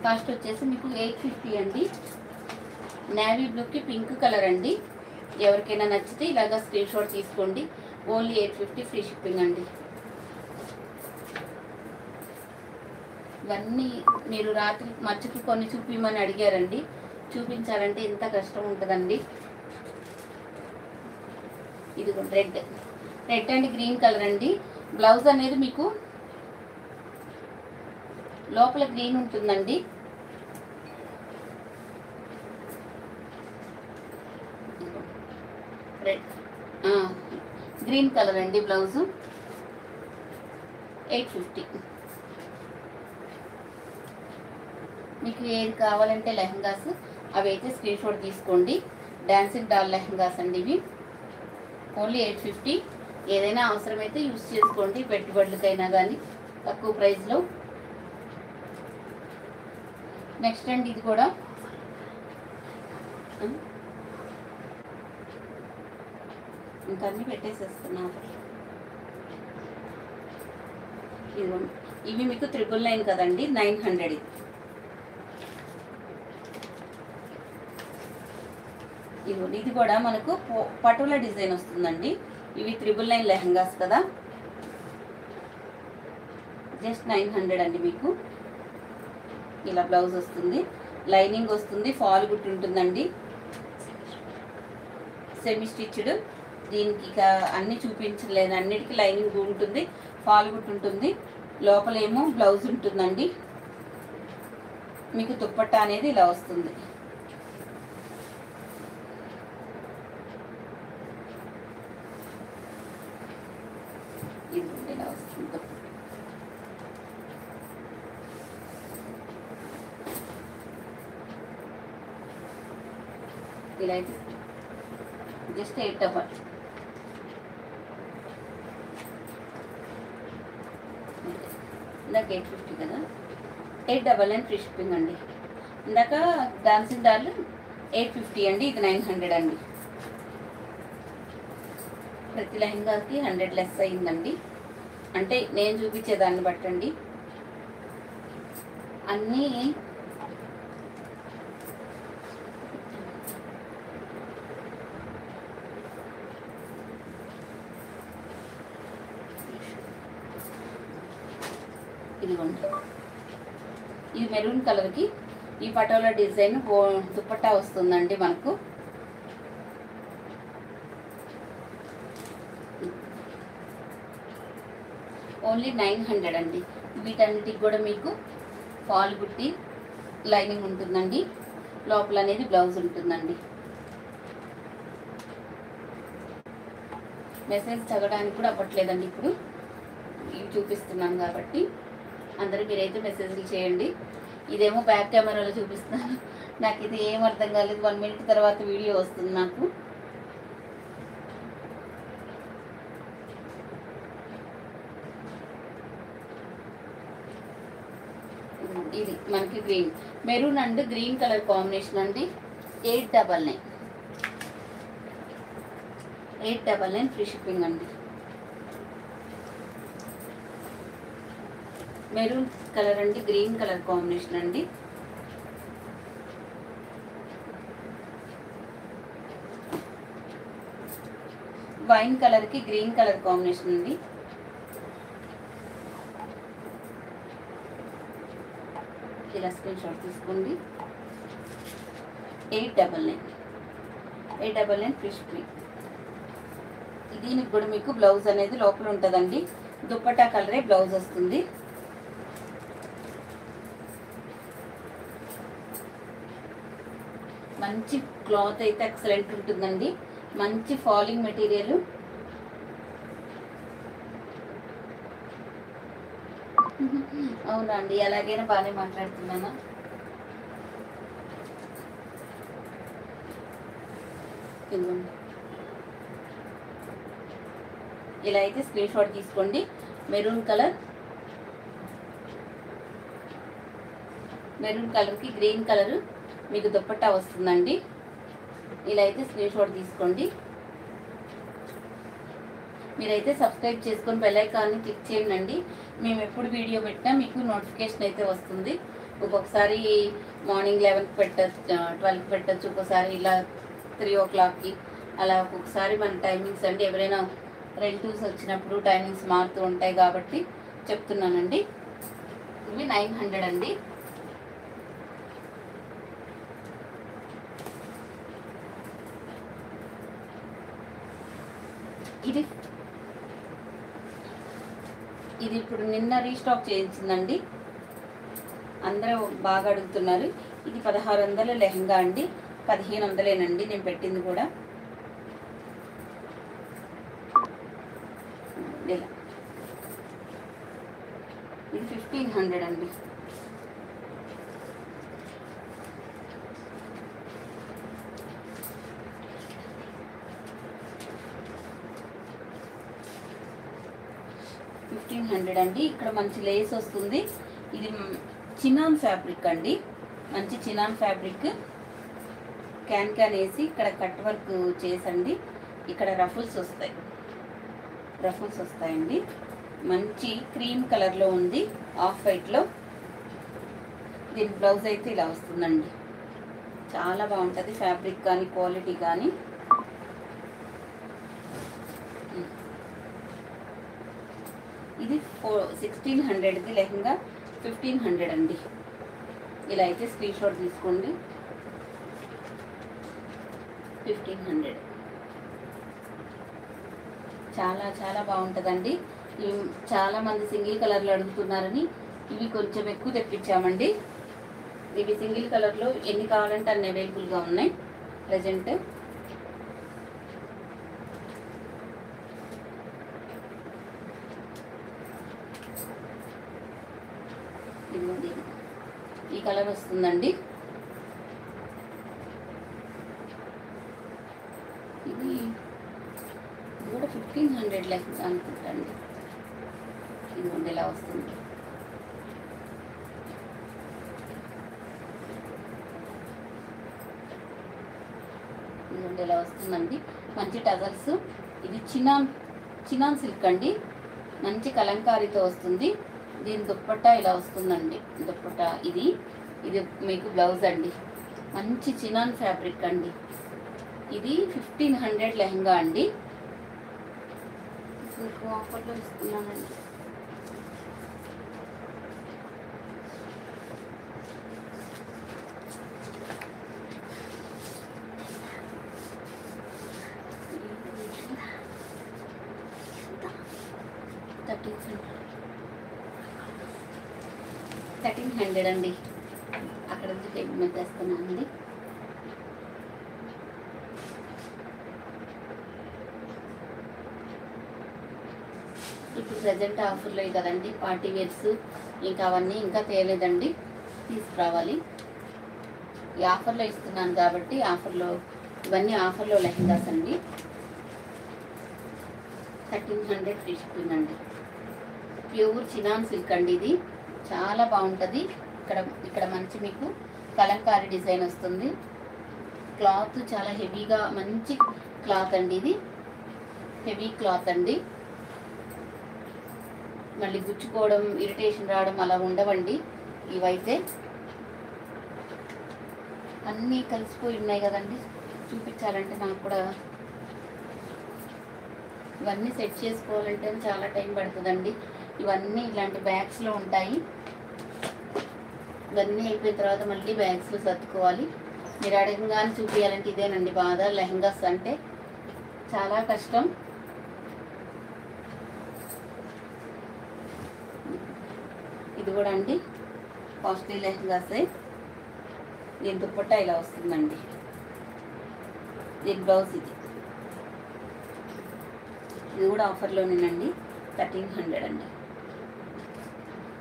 కాస్ట్ వచ్చేసి మీకు 850 అండి. నేవీ బ్లూకి పింక్ కలర్ అండి. ఎవరికైనా నచ్చితే ఇలాగా స్క్రీన్ షాట్ తీసుకోండి. ఓన్లీ 850 ఫ్రీ షిప్పింగ్ అండి. ఇవన్నీ మీరు రాత్రి మచ్చుకి కొన్ని చూపించమని అడిగారండి, చూపించాలంటే ఎంత కష్టం ఉంటుందండి. ఇది రెడ్ అండ్ గ్రీన్ కలర్ అండి. బ్లౌజ్ అనేది మీకు లోపల గ్రీన్ ఉంటుందండి. గ్రీన్ కలర్ అండి బ్లౌజు. 850. మీకు ఏది కావాలంటే లెహంగాస్ అవి అయితే స్క్రీన్ షాట్ తీసుకోండి. డాన్సింగ్ డాల్ లెహంగాస్ అండి ఇవి. ఓన్లీ 850. ఏదైనా అవసరమైతే యూస్ చేసుకోండి, పెట్టుబడులకైనా కానీ తక్కువ ప్రైస్లో. నెక్స్ట్ అండి ఇది కూడా ఇంకా అన్నీ పెట్టేసేస్తున్నాను. ఇదిగోండి, ఇవి మీకు 999 కదండి, 900. ఇదిగోండి, ఇది కూడా మనకు పటోలా డిజైన్ వస్తుందండి. ఇవి 999 లెహంగాస్ కదా, జస్ట్ 900 అండి. మీకు ఇలా బ్లౌజ్ వస్తుంది, లైనింగ్ వస్తుంది, ఫాల్ గుట్టు ఉంటుందండి, సెమీ స్టిచ్డ్. దీనికి ఇక అన్నీ చూపించలేదు, అన్నిటికీ లైనింగ్ ఉంటుంది, ఫాల్ గుట్టు ఉంటుంది, లోపలేమో బ్లౌజ్ ఉంటుందండి. మీకు దుప్పట్టా అనేది ఇలా వస్తుంది. ఇది ఇలా వస్తుంది దుప్పట్టా. ఇలా అయితే జస్ట్ 800. ఇందాక 850 కదా, 899 ఫ్రీ షిప్పింగ్ అండి. ఇందాక డాన్సింగ్ డార్లు 850 అండి, ఇది 900 అండి. ప్రతి లెహంగాకి 100 లెస్ అయిందండి. అంటే నేను చూపించేదాన్ని బట్టండి. అన్నీ ఇదిగోండి, ఇది మెరూన్ కలర్కి ఈ పటోలా డిజైన్ దుప్పట్టా వస్తుందండి మనకు. ఓన్లీ 900 అండి. వీటన్నిటికి కూడా మీకు ఫాల్ గుట్టి లైనింగ్ ఉంటుందండి, లోపల అనేది బ్లౌజ్ ఉంటుందండి. మెసేజ్ చదవడానికి కూడా అవ్వట్లేదండి, ఇప్పుడు ఇవి చూపిస్తున్నాను కాబట్టి అందరూ మీరైతే మెసేజ్లు చేయండి. ఇదేమో బ్యాక్ కెమెరాలో చూపిస్తున్నాను, నాకు ఇది ఏం అర్థం కాలేదు. 1 మినిట్ తర్వాత వీడియో వస్తుంది నాకు. ఇది మనకి green, maroon and green colour combination అండి. 899, 899 ఫ్రీ షిప్పింగ్ అండి. మెరూన్ కలర్ అండి, గ్రీన్ కలర్ కాంబినేషన్ అండి. వైన్ కలర్కి గ్రీన్ కలర్ కాంబినేషన్ అండి. ఇలా స్క్రీన్ షాట్ తీసుకోండి. 899 ఫ్రీ షిప్పింగ్. దీనికి కూడా మీకు బ్లౌజ్ అనేది లోపల ఉంటుందండి, దుప్పట్టా కలరే బ్లౌజ్ వస్తుంది. మంచి క్లాత్ అయితే ఎక్సలెంట్ ఉంటుందండి, మంచి ఫాలింగ్ మెటీరియల్. అవునా అండి, ఎలాగైనా బాగానే మాట్లాడుతున్నాను. ఇలా అయితే స్క్రీన్ షాట్ తీసుకోండి. మెరూన్ కలర్కి గ్రీన్ కలర్ మీకు దుప్పట్టా వస్తుందండి. ఇలా అయితే స్క్రీన్ షాట్ తీసుకోండి. మీరైతే సబ్స్క్రైబ్ చేసుకొని బెల్ ఐకాన్ని క్లిక్ చేయండి. మేము ఎప్పుడు వీడియో పెట్టినా మీకు నోటిఫికేషన్ అయితే వస్తుంది. ఒక్కొక్కసారి మార్నింగ్ 11కి పెట్టచ్చు, 12కి పెట్టచ్చు, ఒక్కొక్కసారి ఇలా 3 o'clockకి అలా. ఒక్కొక్కసారి మన టైమింగ్స్ అండి, ఎవరైనా రెంటివ్స్ వచ్చినప్పుడు టైమింగ్స్ మారుతూ ఉంటాయి కాబట్టి చెప్తున్నానండి. ఇవి 900 అండి. ఇది ఇప్పుడు నిన్న రీస్టాక్ చేయించిందండి, అందరూ బాగా అడుగుతున్నారు. ఇది 1600 లెహంగా అండి, 1500ఏనండి నేను పెట్టింది కూడా. ఇలా ఇది 1500 అండి. అండి. ఇక్కడ మంచి లేస్ వస్తుంది. ఇది చినాన్ ఫ్యాబ్రిక్ అండి, మంచి చినాన్ ఫ్యాబ్రిక్. క్యాన్ వేసి ఇక్కడ కట్ వర్క్ చేసండి. ఇక్కడ రఫుల్స్ వస్తాయండి. మంచి క్రీమ్ కలర్లో ఉంది, ఆఫ్ వైట్లో. దీని బ్లౌజ్ అయితే ఇలా వస్తుందండి. చాలా బాగుంటుంది ఫ్యాబ్రిక్ కానీ క్వాలిటీ కానీ. ఇది 1600ది లెహంగా 1500 అండి. ఇలా అయితే స్క్రీన్ షాట్ తీసుకోండి. 1500 చాలా చాలా బాగుంటుందండి. చాలా మంది సింగిల్ కలర్లో అడుగుతున్నారని ఇవి కొంచెం ఎక్కువ తెప్పించామండి. ఇవి సింగిల్ కలర్లో ఎన్ని కావాలంటే అన్ని అవైలబుల్గా ఉన్నాయి ప్రజెంట్. ఇదిగోండి, ఈ కలర్ వస్తుందండి. ఇది కూడా 1500 లెక్క అనుకుంటాండి. ఇదిగోండి ఇలా వస్తుంది. ఇదిగోండి ఇలా వస్తుందండి. మంచి టజల్స్. ఇది చినాన్ సిల్క్ అండి. మంచి కలంకారీతో వస్తుంది. దీని దుప్పట్టా ఇలా వస్తుందండి. దుప్పట్టా ఇది మీకు బ్లౌజ్ అండి. మంచి చినాన్ ఫ్యాబ్రిక్ అండి. ఇది 1500 లెహంగా అండి. మీకు ఆఫర్లో ఇస్తున్నానండి. $1300 అండి. అక్కడ నుంచి పేమెంట్ చేస్తున్నానండి. ఇప్పుడు ప్రజెంట్ ఆఫర్లో కదండి పార్టీ వేర్స్, ఇంకా అవన్నీ ఇంకా తేలేదండి, తీసుకురావాలి. ఈ ఆఫర్లో ఇస్తున్నాను కాబట్టి ఆఫర్లో ఇవన్నీ ఆఫర్లో లెహంగాస్ అండి. 1300 ఫ్రీ షిప్పింగ్ అండి. ప్యూర్ చినాన్ సిల్క్ అండి. ఇది చాలా బాగుంటుంది. ఇక్కడ మంచి మీకు కలంకారీ డిజైన్ వస్తుంది. క్లాత్ చాలా హెవీగా మంచి క్లాత్ అండి. ఇది హెవీ క్లాత్ అండి. మళ్ళీ గుచ్చుకోవడం, ఇరిటేషన్ రావడం అలా ఉండవండి. ఇవైతే అన్నీ కలిసిపోయి ఉన్నాయి కదండి, చూపించాలంటే నాకు కూడా ఇవన్నీ సెట్ చేసుకోవాలంటే చాలా టైం పడుతుందండి. ఇవన్నీ ఇలాంటి బ్యాగ్స్లో ఉంటాయి. ఇవన్నీ అయిపోయిన తర్వాత మళ్ళీ బ్యాగ్స్లో సర్దుకోవాలి. మీరు అడగంగానే చూపించాలంటే ఇదేనండి బాధ. లెహంగాస్ అంటే చాలా కష్టం. ఇది కూడా అండి కాస్ట్లీ లెహంగాసే. దీని దుప్పట్టా ఇలా వస్తుందండి. దీని బ్లౌజ్ ఇది కూడా ఆఫర్లోనేనండి. 1300 అండి.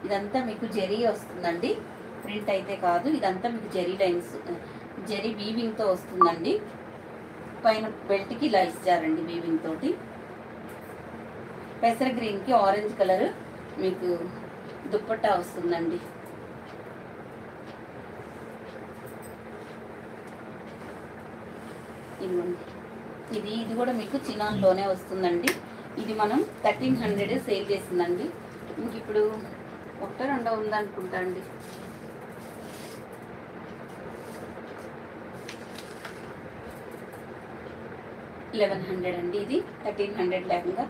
ఇదంతా మీకు జెరీ వస్తుందండి, ప్రింట్ అయితే కాదు. ఇదంతా మీకు జెరీ లైన్స్, జెరీ వీవింగ్తో వస్తుందండి. పైన బెల్ట్కి ఇలా ఇచ్చారండి వీవింగ్ తోటి. పెసర గ్రీన్కి ఆరెంజ్ కలర్ మీకు దుప్పట్టా వస్తుందండి. ఇది కూడా మీకు చినాన్లోనే వస్తుందండి. ఇది మనం 1300 సేల్ చేసిందండి. ఇంక ఇప్పుడు ఒకటో రెండో ఉందనుకుంటా అండి. $1100 అండి. ఇది 1300 లెహంగా,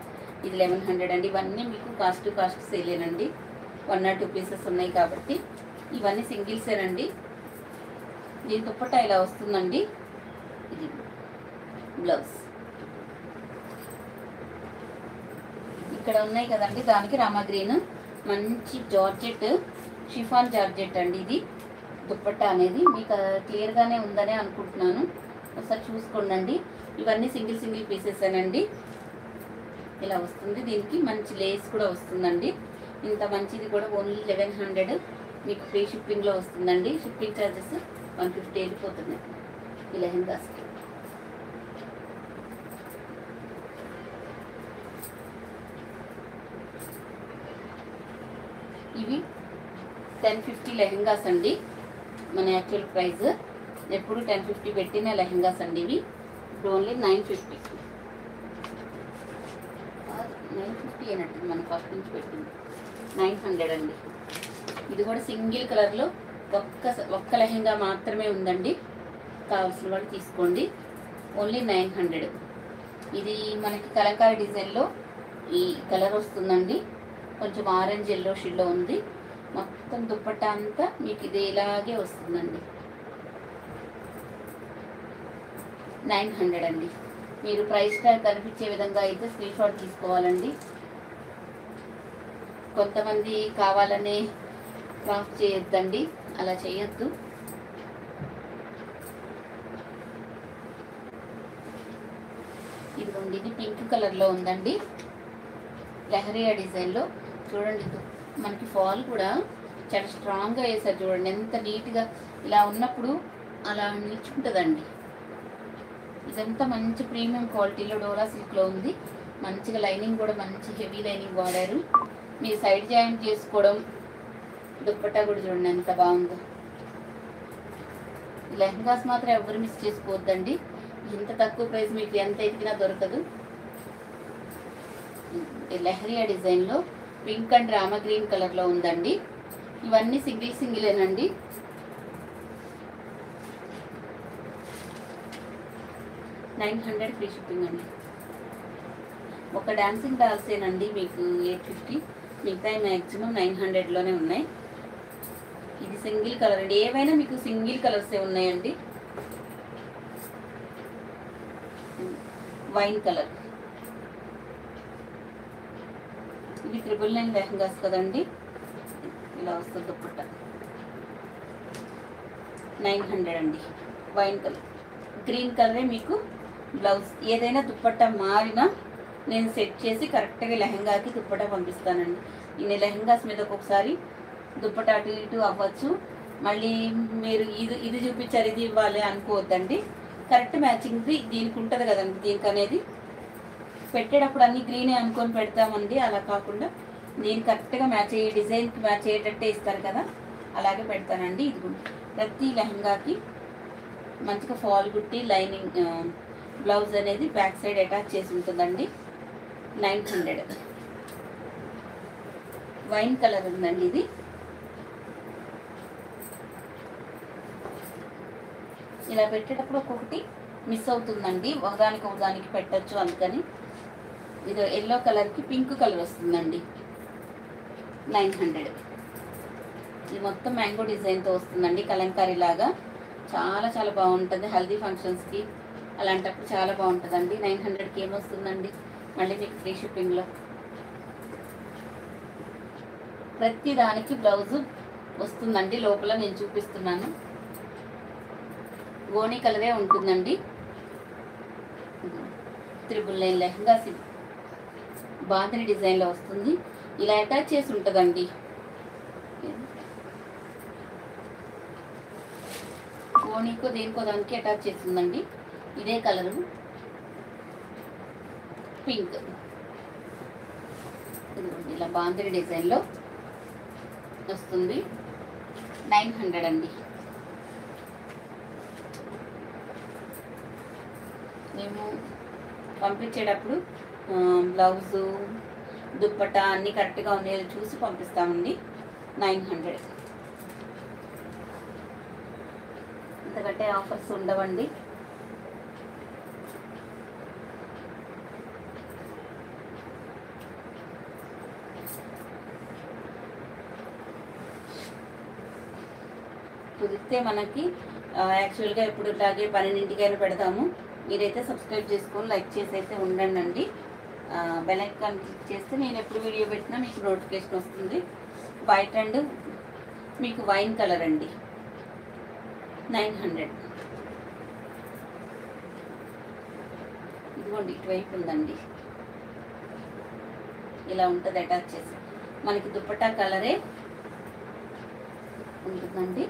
ఇది 1100 అండి. ఇవన్నీ మీకు కాస్ట్ సేలేనండి. 1 or 2 పీసెస్ ఉన్నాయి కాబట్టి ఇవన్నీ సింగిల్సేనండి. దీని దుప్పట్టా ఇలా వస్తుందండి. ఇది బ్లౌజ్. ఇక్కడ ఉన్నాయి కదండి, దానికి రామా గ్రీన్ మంచి జార్జెట్, షిఫాన్ జార్జెట్ అండి. ఇది దుప్పట్టా అనేది మీకు క్లియర్గానే ఉందనే అనుకుంటున్నాను, ఒకసారి చూసుకోండి. ఇవన్నీ సింగిల్ పీసెస్ అనండి. ఇలా వస్తుంది. దీనికి మంచి లేస్ కూడా వస్తుందండి. ఇంత మంచిది కూడా ఓన్లీ 1100 మీకు ఫ్రీ షిప్పింగ్లో వస్తుందండి. షిప్పింగ్ ఛార్జెస్ 150 వెళ్ళిపోతున్నాయి ఈ లెహంగాస్కి. ఇవి 1050 లెహంగాస్ అండి. మన యాక్చువల్ ప్రైస్ ఎప్పుడు 1050 పెట్టిన లెహంగాస్ అండి. ఇవి ఇప్పుడు ఓన్లీ 950 950 అయినట్టు మనం ఫస్ట్ నుంచి పెట్టింది. 900 అండి. ఇది కూడా సింగిల్ కలర్లో ఒక్క లెహెంగా మాత్రమే ఉందండి. కావాల్సిన వాళ్ళు తీసుకోండి. ఓన్లీ 900. ఇది మనకి కలంకారీ డిజైన్లో ఈ కలర్ వస్తుందండి. కొంచెం ఆరెంజ్ ఎల్లో షేడ్లో ఉంది. మొత్తం దుప్పట్టా అంతా మీకు ఇది ఇలాగే వస్తుందండి. 900 అండి. మీరు ప్రైస్ ట్యాగ్ కనిపించే విధంగా అయితే స్క్రీన్ షాట్ తీసుకోవాలండి. కొంతమంది కావాలనే క్రాఫ్ట్ చేయొద్దండి, అలా చేయొద్దు. ఇదిగోండి, ఇది పింక్ కలర్లో ఉందండి. లెహరియా డిజైన్లో చూడండి. మనకి ఫాల్ కూడా చాలా స్ట్రాంగ్గా వేసారు చూడండి. ఎంత నీట్గా ఇలా ఉన్నప్పుడు అలా నిల్చుంటుందండి. ఇదంతా మంచి ప్రీమియం క్వాలిటీలో డోరా సిల్క్లో ఉంది. మంచిగా లైనింగ్ కూడా మంచి హెవీ లైనింగ్ వాడారు. మీరు సైడ్ జాయింట్ చేసుకోవడం, దుప్పట్టా కూడా చూడండి ఎంత బాగుందో. లెహంగాస్ మాత్రం ఎవరు మిస్ చేసుకోవద్దండి. ఇంత తక్కువ ప్రైస్ మీకు ఎంత ఎతికినా దొరకదు. లెహరియా డిజైన్లో పింక్ అండ్ రామా గ్రీన్ కలర్లో ఉందండి. ఇవన్నీ సింగిలేనండి. $900 ఫ్రీ షిప్పింగ్ అండి. ఒక డాన్సింగ్ డాల్సేనండి మీకు 850, మిగతా మ్యాక్సిమం 900లోనే ఉన్నాయి. ఇది సింగిల్ కలర్ అండి. ఏవైనా మీకు సింగిల్ కలర్సే ఉన్నాయండి. Wine colour. ఇవి 999 లెహంగాస్ కదండి. ఇలా వస్తుంది దుప్పట్ట. 900 అండి. వైన్ కలర్, గ్రీన్ కలరే మీకు బ్లౌజ్. ఏదైనా దుప్పట్టా మారినా నేను సెట్ చేసి కరెక్ట్గా లెహంగాకి దుప్పట్టా పంపిస్తానండి. ఇన్ని లెహంగాస్ మీద ఒక్కొక్కసారి దుప్పట్టా అటు ఇటు అవ్వచ్చు. మళ్ళీ మీరు ఇది చూపించారు ఇది ఇవ్వాలి అనుకోవద్దండి. కరెక్ట్ మ్యాచింగ్ది దీనికి ఉంటుంది కదండి. దీనికి అనేది పెట్టేటప్పుడు అన్ని గ్రీనే అనుకొని పెడతామండి. అలా కాకుండా నేను కరెక్ట్గా మ్యాచ్ అయ్యే డిజైన్కి మ్యాచ్ అయ్యేటట్టే ఇస్తారు కదా, అలాగే పెడతానండి. ఇది ప్రతి లెహంగాకి మంచిగా ఫాల్ గుట్టి లైనింగ్ బ్లౌజ్ అనేది బ్యాక్ సైడ్ అటాచ్ చేసి ఉంటుందండి. 900. వైన్ కలర్ ఉందండి. ఇది ఇలా పెట్టేటప్పుడు ఒక్కొక్కటి మిస్ అవుతుందండి. ఒకదానికి పెట్టచ్చు అందుకని. ఇది ఎల్లో కలర్కి పింక్ కలర్ వస్తుందండి. 900. ఇది మొత్తం మ్యాంగో డిజైన్తో వస్తుందండి. కలంకారీ లాగా చాలా చాలా బాగుంటుంది. హల్దీ ఫంక్షన్స్కి అలాంటప్పుడు చాలా బాగుంటుందండి. 900కి ఏమొస్తుందండి మళ్ళీ మీకు ఫ్రీ షిప్పింగ్లో. ప్రతి దానికి బ్లౌజు వస్తుందండి. లోపల నేను చూపిస్తున్నాను. గోని కలరే ఉంటుందండి. 999 లెహంగా బాందిని డిజైన్లో వస్తుంది. ఇలా అటాచ్ చేసి ఉంటుందండి. గోనీకో దేనికో దానికి అటాచ్ చేస్తుందండి. ఇదే కలరు పింక్. ఇలా బాందిని డిజైన్లో వస్తుంది. 900 అండి. మేము పంపించేటప్పుడు బ్లౌజు దుప్పట్టా అన్నీ కరెక్ట్గా ఉన్నాయో చూసి పంపిస్తామండి. 900. ఇంతకంటే ఆఫర్స్ ఉండవండి. కుదిరితే మనకి యాక్చువల్గా ఎప్పుడు ఇలాగే 12ంటికైనా పెడతాము. మీరైతే సబ్స్క్రైబ్ చేసుకొని లైక్ చేసి అయితే ఉండండి. బెల్ ఐకాన్ క్లిక్ చేస్తే నేను ఎప్పుడు వీడియో పెట్టినా మీకు నోటిఫికేషన్ వస్తుంది. వైట్ అండ్ మీకు వైన్ కలర్ అండి. 900. ఇదిగోండి ఇటువైపు ఉందండి. ఇలా ఉంటుంది అటాచ్ చేసి. మనకి దుప్పట్టా కలరే ఉంటుందండి.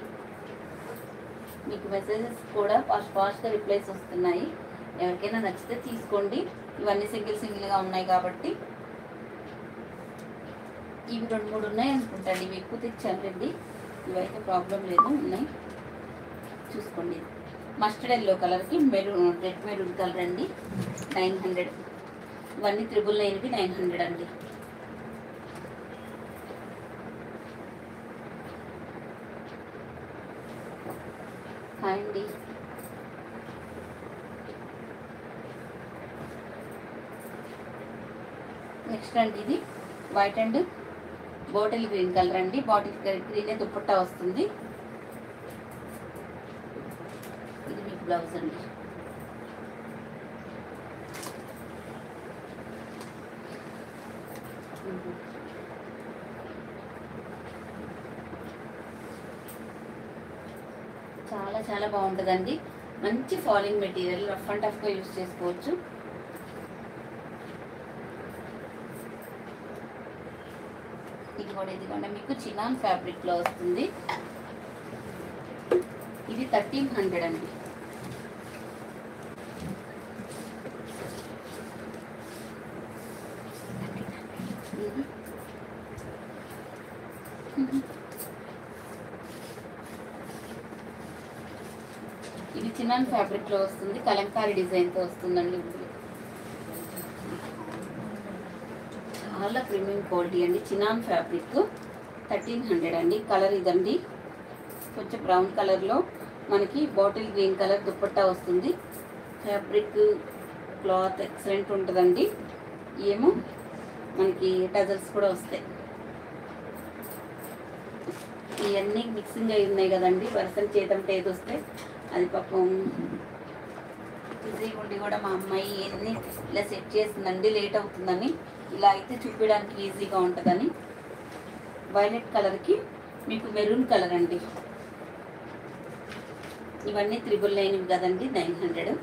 మీకు మెసేజెస్ కూడా ఫాస్ట్గా రిప్లైస్ వస్తున్నాయి. ఎవరికైనా నచ్చితే తీసుకోండి. ఇవన్నీ సింగిల్గా ఉన్నాయి కాబట్టి. ఇవి 2-3 ఉన్నాయి అనుకుంటాండి. ఇవి ఎక్కువ తెచ్చానండి. ఇవైతే ప్రాబ్లం లేదు, ఉన్నాయి చూసుకోండి. మస్టర్డ్ ఎల్లో కలర్కి రెడ్ మెరూన్ కలర్ అండి. 900. ఇవన్నీ 999కి 900 అండి. హాయ్ అండి. నెక్స్ట్ అండి ఇది white and bottle green colour అండి. బాటిల్ గ్రీన్ దుపట్టా వస్తుంది. ఇది మీకు బ్లౌజ్ అండి. చాలా చాలా బాగుంటుందండి. మంచి ఫాలింగ్ మెటీరియల్, రఫ్ అండ్ టఫ్గా యూజ్ చేసుకోవచ్చు. ఇదిగోండి మీకు చినాన్ ఫ్యాబ్రిక్లో వస్తుంది. ఇది 1300 అండి. ఇది చినాన్ ఫ్యాబ్రిక్లో వస్తుంది. కలంకారీ డిజైన్తో వస్తుందండి. చాలా ప్రీమియం క్వాలిటీ అండి. చినాన్ ఫ్యాబ్రిక్ 1300 అండి. కలర్ ఇదండి, కొంచెం బ్రౌన్ కలర్లో మనకి బాటిల్ గ్రీన్ కలర్ దుపట్టా వస్తుంది. ఫ్యాబ్రిక్ క్లాత్ ఎక్సలెంట్ ఉంటుందండి. ఏమో మనకి టజల్స్ కూడా వస్తాయి. ఇవన్నీ మిక్సింగ్ అయి ఉన్నాయి కదండి. పర్సన్ చేతంటే ఏది వస్తే అది పాపం ఈజీగా ఉండి కూడా మా అమ్మాయి ఎన్ని ఇలా సెట్ చేసిందండి, లేట్ అవుతుందని. ఇలా అయితే చూపించడానికి ఈజీగా ఉంటుందని. వైలెట్ కలర్కి మీకు మెరూన్ కలర్ అండి. ఇవన్నీ 999 కదండి, 900.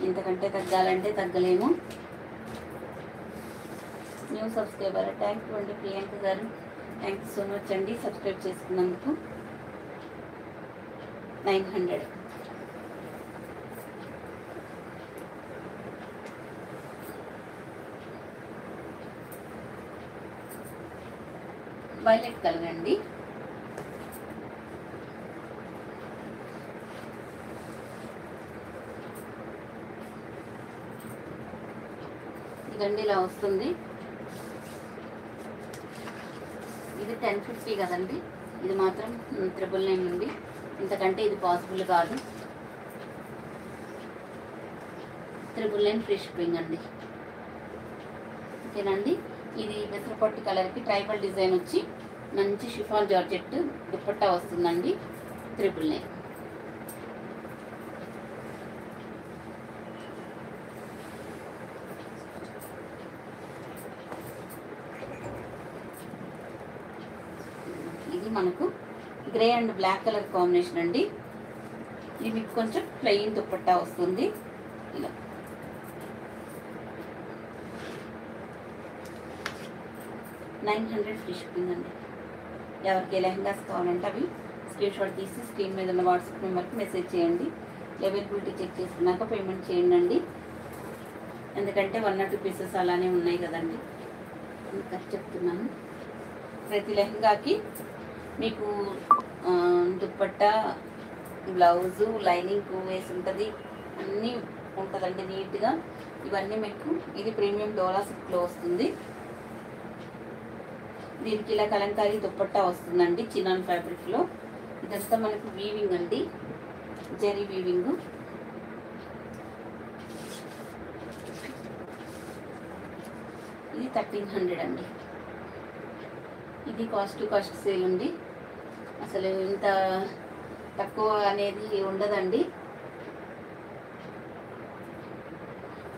ఇంతకంటే తగ్గాలంటే తగ్గలేము. న్యూ సబ్స్క్రైబర్ థ్యాంక్ యూ అండి ప్రియాంక గారు. థ్యాంక్ యూ సో మచ్ అండి సబ్స్క్రైబ్ చేసుకున్నందుకు. 900. వైలెట్ కలర్ అండి. ఇదండి ఇలా వస్తుంది. ఇది 1050 కదండి. ఇది మాత్రం 999 ఉంది. ఇంతకంటే ఇది పాసిబుల్ కాదు. 999 ఫ్రీ షిప్పింగ్ అండి. ఓకేనండి. ఇది పెసరపట్టు కలర్కి ట్రైబల్ డిజైన్ వచ్చి మంచి షిఫాన్ జార్జెట్ దుపట్టా వస్తుందండి. 999. ఇది మనకు grey and black colour combination అండి. ఇది మీకు కొంచెం ప్లెయిన్ దుపట్టా వస్తుంది. ఇలా 900 ఫ్రీ షిప్పింగ్ అండి. ఎవరికి లెహంగాస్ కావాలంటే అవి స్క్రీన్ షాట్ తీసి స్క్రీన్ మీద ఉన్న వాట్సాప్ నెంబర్కి మెసేజ్ చేయండి. అవైలబిలిటీ చెక్ చేసుకున్నాక పేమెంట్ చేయండి అండి. ఎందుకంటే 1 or 2 పీసెస్ అలానే ఉన్నాయి కదండి, ఇంకా చెప్తున్నాను. ప్రతి లెహంగాకి మీకు దుపట్టా, బ్లౌజు, లైనింగ్ వేసి ఉంటుంది, అన్నీ ఉంటుందండి నీట్గా. ఇవన్నీ మీకు ఇది ప్రీమియం డోలా సిల్క్లో వస్తుంది. దీనికి ఇలా కలంకారీ దుపట్టా వస్తుందండి చినాన్ ఫ్యాబ్రిక్లో. ఇదంతా మనకు వీవింగ్ అండి, జరీ వీవింగ్. ఇది 1300 అండి. ఇది కాస్ట్ సేల్ ఉంది. అసలు ఇంత తక్కువ అనేది ఉండదండి.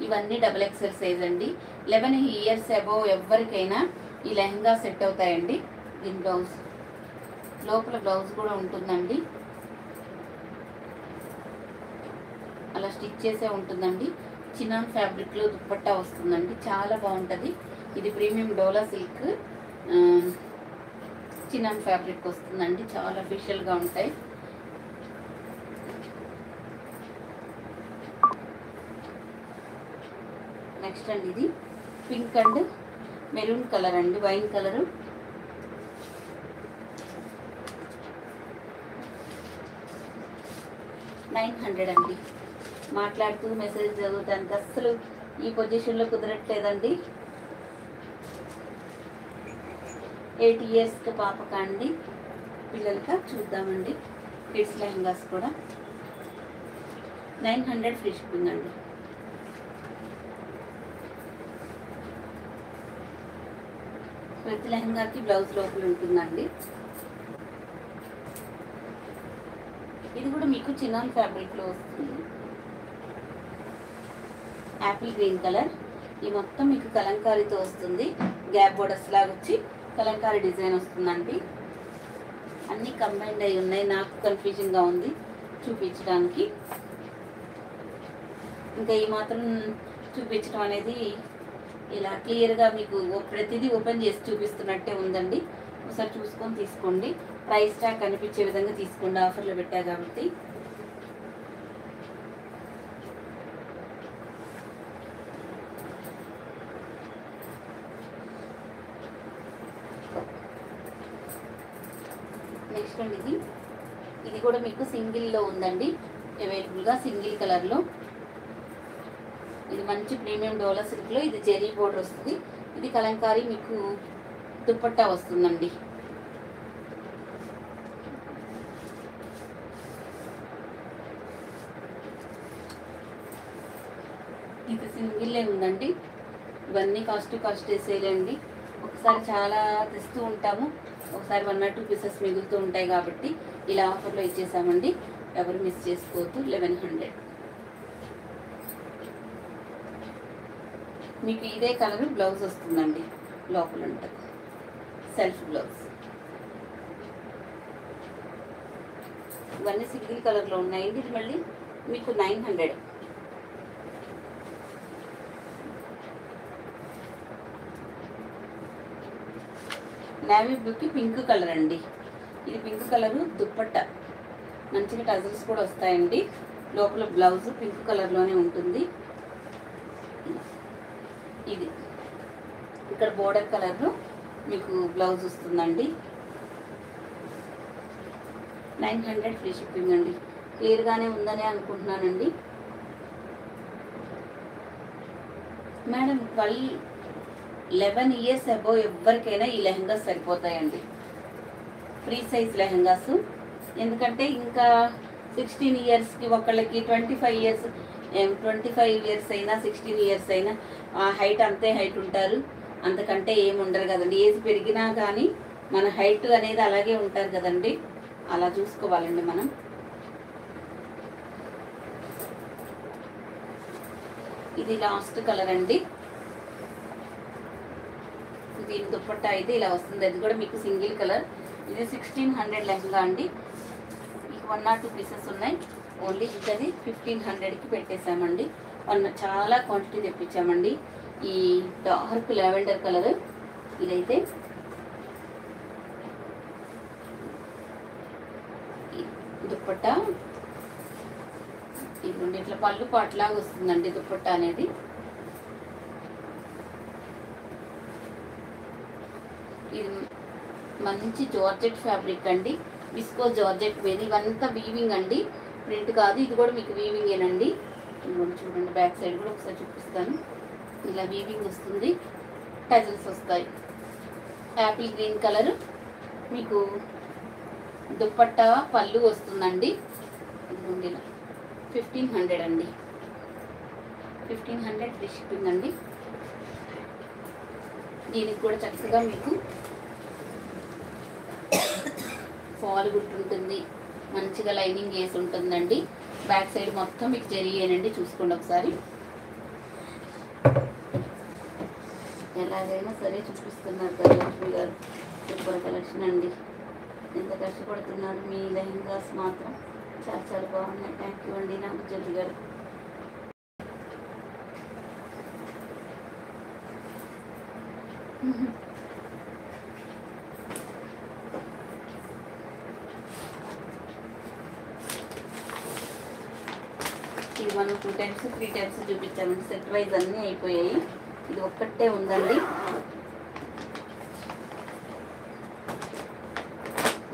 ఇవన్నీ XXL సైజ్ అండి. 11 years అబోవ్ ఎవరికైనా ఈ లెహంగా సెట్ అవుతాయండి. దీని బ్లౌజ్ లోపల బ్లౌజ్ కూడా ఉంటుందండి, అలా స్టిచ్ చేసే ఉంటుందండి. చినాన్ ఫ్యాబ్రిక్లో దుపట్టా వస్తుందండి, చాలా బాగుంటుంది. ఇది ప్రీమియం డోలా సిల్క్ చినాన్ ఫ్యాబ్రిక్ వస్తుందండి, చాలా అఫీషియల్గా ఉంటాయి. నెక్స్ట్ అండి ఇది పింక్ అండ్ మెరూన్ కలర్ అండి, వైన్ కలరు. $900 అండి. మాట్లాడుతూ మెసేజ్ చదువుతానికి అస్సలు ఈ పొజిషన్లో కుదరట్లేదండి. 8 ఇయర్స్కి పాపక అండి, పిల్లలకి చూద్దామండి. కిడ్స్ లెహంగాస్ కూడా 900 ఫ్రీ షిప్పింగ్ అండి. ప్రతి లెహంగాకి బ్లౌజ్ లోపల ఉంటుందండి. ఇది కూడా మీకు చినాన్ ఫ్యాబ్రిక్లో వస్తుంది. Apple green colour. ఈ మొత్తం మీకు కలంకారీతో వస్తుంది. గ్యాప్ బోర్డర్స్ లాగా వచ్చి కలంకారీ డిజైన్ వస్తుందండి. అన్నీ కంబైన్డ్ అయి ఉన్నాయి. నాకు కన్ఫ్యూజన్గా ఉంది చూపించడానికి. ఇంకా ఈ మాత్రం చూపించడం అనేది ఇలా క్లియర్గా మీకు ప్రతిదీ ఓపెన్ చేసి చూపిస్తున్నట్టే ఉందండి. ఒకసారి చూసుకొని తీసుకోండి. ప్రైస్ ట్యాగ్ కనిపించే విధంగా తీసుకోండి. ఆఫర్లో పెట్టా కాబట్టి. నెక్స్ట్ అండి ఇది కూడా మీకు సింగిల్లో ఉందండి, అవైలబుల్గా సింగిల్ కలర్లో. ఇది మంచి ప్రీమియం డోలా సిల్క్లో ఇది జెరీ బోర్డర్ వస్తుంది. ఇది కలంకారీ మీకు దుపట్టా వస్తుందండి. ఇది సింగిల్లే ఉందండి. ఇవన్నీ కాస్ట్ వేసేయాలండి. ఒకసారి చాలా తెస్తూ ఉంటాము, ఒకసారి 1 or 2 పీసెస్ మిగులుతూ ఉంటాయి కాబట్టి ఇలా ఆఫర్లో ఇచ్చేసామండి. ఎవరు మిస్ చేసుకోవద్దు. 1100. మీకు ఇదే కలర్ బ్లౌజ్ వస్తుందండి, లోపల ఉంటుంది సెల్ఫ్ బ్లౌజ్. ఇవన్నీ సింగిల్ కలర్లో ఉన్నాయండి. ఇది మళ్ళీ మీకు 900. నేవీ బ్లూకి పింక్ కలర్ అండి. ఇది పింక్ కలరు దుప్పట్టా, మంచిగా టజల్స్ కూడా వస్తాయండి. లోపల బ్లౌజ్ పింక్ కలర్లోనే ఉంటుంది. ఇది ఇక్కడ బోర్డర్ కలర్లో మీకు బ్లౌజ్ వస్తుందండి. 900 ఫ్రీ షిప్పింగ్ అండి. క్లియర్గానే ఉందని అనుకుంటున్నానండి. మేడం 11 ఇయర్స్ అబోవ్ ఎవరికైనా ఈ లెహంగాస్ సరిపోతాయండి. Free size lehengas. ఎందుకంటే ఇంకా 16 ఇయర్స్కి ఒకళ్ళకి 25 ఇయర్స్ 25 ఇయర్స్ అయినా 16 ఇయర్స్ అయినా హైట్ అంతే హైట్ ఉంటారు. అంతకంటే ఏమి ఉండరు కదండి. ఏజ్ పెరిగినా కానీ మన హైట్ అనేది అలాగే ఉంటారు కదండి. అలా చూసుకోవాలండి మనం. ఇది లాస్ట్ కలర్ అండి. దీని దుప్పట్టా అయితే ఇలా వస్తుంది. అది కూడా మీకు సింగిల్ కలర్. ఇది 1600 లెహంగా అండి. మీకు 1 or 2 పీసెస్ ఉన్నాయి. ఓన్లీ ఇంకది 1500కి పెట్టేశామండి. చాలా క్వాంటిటీ తెప్పించామండి. ఈ డార్క్ లావెండర్ కలర్ ఇదైతే దుప్పట్టా ఇది ఇట్లా పళ్ళు పాట్లాగా వస్తుందండి దుప్పట్టా అనేది. ఇది మంచి జార్జెట్ ఫ్యాబ్రిక్ అండి. విస్కో జార్జెట్ మీద ఇవంతా వీవింగ్ అండి, ప్రింట్ కాదు. ఇది కూడా మీకు వీవింగేనండి. చూడండి బ్యాక్ సైడ్ కూడా ఒకసారి చూపిస్తాను. ఇలా వీవింగ్ వస్తుంది, టజల్స్ వస్తాయి. యాపిల్ గ్రీన్ కలర్ మీకు దుప్పట్టా పళ్ళు వస్తుందండి. ఇలా 1500 అండి. 1500 ఫ్రీ షిప్పింగ్ అండి. దీనికి కూడా చక్కగా మీకు ఫాల్ గుట్టు ఉంటుంది, మంచిగా లైనింగ్ వేసి ఉంటుందండి. బ్యాక్ సైడ్ మొత్తం మీకు జరిగేనండి. చూసుకోండి ఒకసారి. ఎలాగైనా సరే చూపిస్తున్నారు లక్ష్మి గారు. సూపర్ కలెక్షన్ అండి. ఎంత కష్టపడుతున్నారు. మీ లెహంగాస్ మాత్రం చాలా చాలా బాగున్నాయి. థ్యాంక్ యూ అండి నాకు జ్యోతి గారు. ఇది మనం 2 టైమ్స్ 3 టైమ్స్ చూపించామండి. సెట్ వైజ్ అన్నీ అయిపోయాయి. ఇది ఒక్కటే ఉందండి.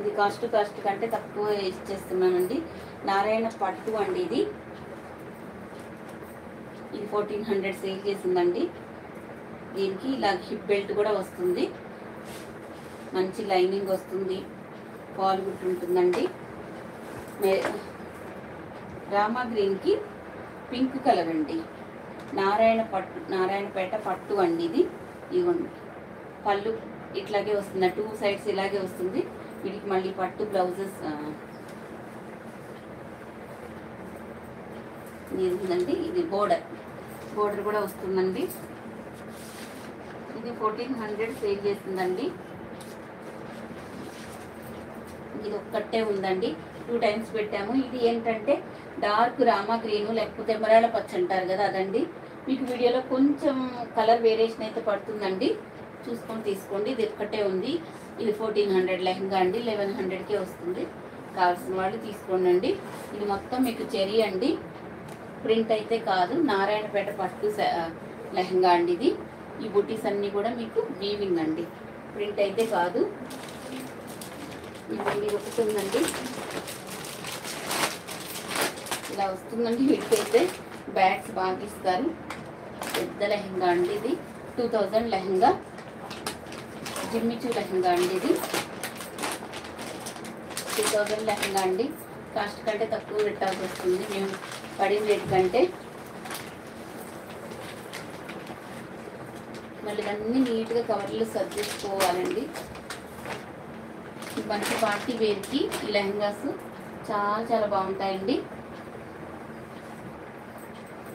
ఇది కాస్ట్ కంటే తక్కువ ఇచ్చేస్తున్నానండి. నారాయణ పట్టు అండి. ఇది 1400 సేల్ చేసిందండి. దీనికి ఇలా హిప్ బెల్ట్ కూడా వస్తుంది, మంచి లైనింగ్ వస్తుంది, పాల్ గుట్టు ఉంటుందండి. రామా గ్రీన్కి పింక్ కలర్ అండి, నారాయణపేట పట్టు అండి ఇది. ఇదిగోండి పళ్ళు ఇట్లాగే వస్తుంది, 2 సైడ్స్ ఇలాగే వస్తుంది. వీటికి మళ్ళీ పట్టు బ్లౌజెస్ ఉందండి. ఇది బోర్డర్ కూడా వస్తుందండి. ఇది 1400 సేల్ చేస్తుందండి. ఇది ఒక్కటే ఉందండి, 2 టైమ్స్ పెట్టాము. ఇది ఏంటంటే డార్క్ రామా గ్రీను లేకపోతే ఎమరాల్డ్ పచ్చ అంటారు కదా, అదండి. మీకు వీడియోలో కొంచెం కలర్ వేరియేషన్ అయితే పడుతుందండి, చూసుకొని తీసుకోండి. ఇది ఒక్కటే ఉంది. ఇది 1400 లెహంగా అండి, 1100కే వస్తుంది. కావాల్సిన వాళ్ళు తీసుకోండి అండి. ఇది మొత్తం మీకు చెరీ అండి, ప్రింట్ అయితే కాదు. నారాయణపేట పట్టు లెహంగా అండి ఇది. ఈ బుటీస్ అన్నీ కూడా మీకు వీవింగ్ అండి, ప్రింట్ అయితే కాదు. ఇది ఒకటి ఉందండి, ఇలా వస్తుందండి. వీటికైతే బ్యాగ్స్ బాగా ఇస్తారు. పెద్ద లెహంగా అండి ఇది, 2000 లెహంగా, జిమ్మిచూ లెహంగా అండి ఇది. 2000 లెహంగా అండి. కాస్ట్ కంటే తక్కువ పెట్టాల్సి వస్తుంది మేము పడిన రేట్ కంటే. మళ్ళీ అన్నీ నీట్గా కవర్లు సర్దేసుకోవాలండి. మంచి పార్టీ వేర్కి ఈ లెహంగాస్ చాలా బాగుంటాయండి.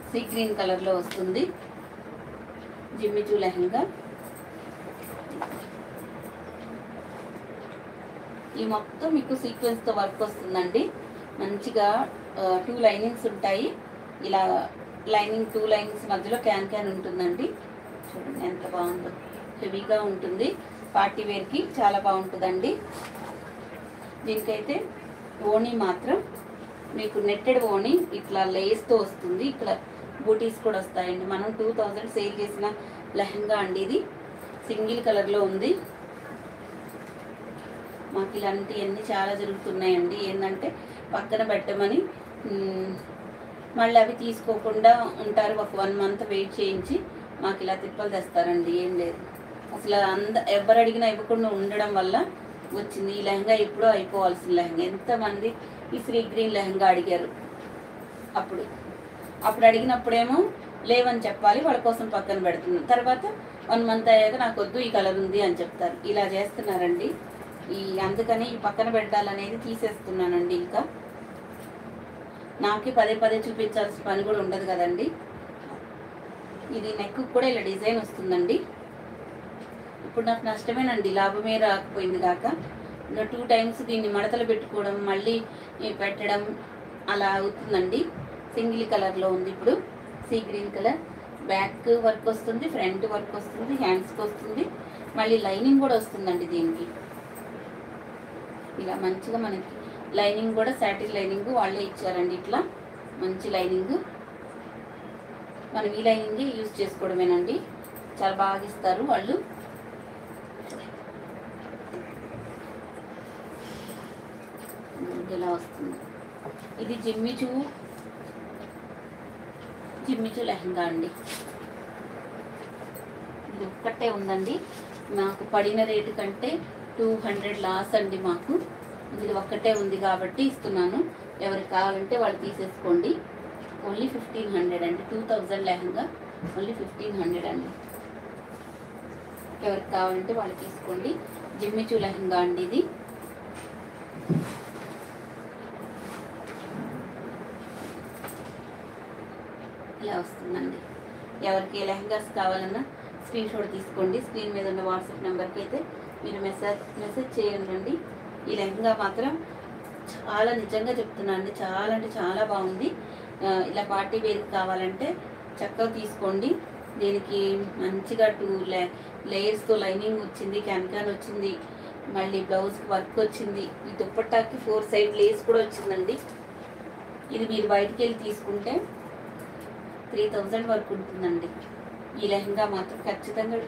సీ గ్రీన్ కలర్లో వస్తుంది జిమ్మిచూ లెహంగా. ఈ మొత్తం మీకు సీక్వెన్స్తో వర్క్ వస్తుందండి. మంచిగా 2 లైనింగ్స్ ఉంటాయి. ఇలా లైనింగ్ 2 లైనింగ్స్ మధ్యలో క్యాన్ ఉంటుందండి. చూడండి ఎంత బాగుందో, హెవీగా ఉంటుంది. పార్టీ వేర్కి చాలా బాగుంటుందండి. దీనికైతే ఓణీ మాత్రం మీకు నెట్టెడ్ ఓణీ ఇట్లా లేస్తో వస్తుంది. ఇక్కడ బూటీస్ కూడా వస్తాయండి. మనం 2000 సేల్ చేసిన లెహంగా అండి ఇది. సింగిల్ కలర్లో ఉంది. మాకు ఇలాంటివన్నీ చాలా జరుగుతున్నాయండి. ఏంటంటే పక్కన పెట్టమని మళ్ళీ అవి తీసుకోకుండా ఉంటారు. ఒక 1 మంత్ వెయిట్ చేయించి మాకు ఇలా తిప్పలు తెస్తారండి. ఏం లేదు, అసలు ఎవరు అడిగినా ఇవ్వకుండా ఉండడం వల్ల వచ్చింది. ఈ లెహంగా ఎప్పుడో అయిపోవాల్సిన లెహంగా. ఎంతమంది ఈ సీ గ్రీన్ లెహంగా అడిగారు. అప్పుడు అడిగినప్పుడేమో లేవని చెప్పాలి, వాళ్ళ కోసం పక్కన పెడుతున్నాం. తర్వాత 1 మంత్ అయ్యాక నాకు వద్దు ఈ కలర్ ఉంది అని చెప్తారు. ఇలా చేస్తున్నారండి. అందుకని ఈ పక్కన పెట్టాలనేది తీసేస్తున్నానండి. ఇంకా నాకే పదే చూపించాల్సిన పని కూడా ఉండదు కదండి. ఇది నెక్ కూడా ఇలా డిజైన్ వస్తుందండి. ఇప్పుడు నాకు నష్టమేనండి, లాభమే రాకపోయింది కాక. ఇంకా 2 టైమ్స్ దీన్ని మడతలు పెట్టుకోవడం, మళ్ళీ పెట్టడం అలా అవుతుందండి. సింగిల్ కలర్లో ఉంది ఇప్పుడు, sea green colour. Back work వస్తుంది, ఫ్రంట్ వర్క్ వస్తుంది, హ్యాండ్స్కి వస్తుంది, మళ్ళీ లైనింగ్ కూడా వస్తుందండి దీనికి. ఇలా మంచిగా మనకి లైనింగ్ కూడా సాటిన్ లైనింగ్ వాళ్ళే ఇచ్చారండి. ఇట్లా మంచి లైనింగ్, మనం ఈ లైనింగ్ యూజ్ చేసుకోవడమేనండి. చాలా బాగా ఇస్తారు వాళ్ళు. ఇలా వస్తుంది. ఇది జిమ్మిచూ లెహంగా అండి. ఇది ఒక్కటే ఉందండి. నాకు పడిన రేటు కంటే 200 లాస్ అండి మాకు. ఇది ఒక్కటే ఉంది కాబట్టి ఇస్తున్నాను. ఎవరికి కావాలంటే వాళ్ళు తీసేసుకోండి. ఓన్లీ 1500 అండి. 2000 లెహంగా ఓన్లీ 1500 అండి. ఎవరికి కావాలంటే వాళ్ళు తీసుకోండి. జిమ్మిచూ లెహంగా అండి ఇది. ఇలా వస్తుందండి. ఎవరికి లెహంగాస్ కావాలన్నా స్క్రీన్ షాట్ తీసుకోండి. స్క్రీన్ మీద ఉన్న వాట్సాప్ నెంబర్కి అయితే మీరు మెసేజ్ చేయండి. ఈ లెహంగా మాత్రం చాలా, నిజంగా చెప్తున్నాను అండి, చాలా అంటే చాలా బాగుంది. ఇలా పార్టీ వేర్కి కావాలంటే చక్కగా తీసుకోండి. దీనికి మంచిగా 2 లేయర్స్తో లైనింగ్ వచ్చింది, క్యాన్ వచ్చింది, మళ్ళీ బ్లౌజ్కి వర్క్ వచ్చింది. ఈ దుప్పట్టాకి 4 సైడ్ లేస్ కూడా వచ్చిందండి. ఇది మీరు బయటికి వెళ్ళి తీసుకుంటే 3000 వరకు ఉంటుందండి. ఈ లెహంగా మాత్రం ఖచ్చితంగా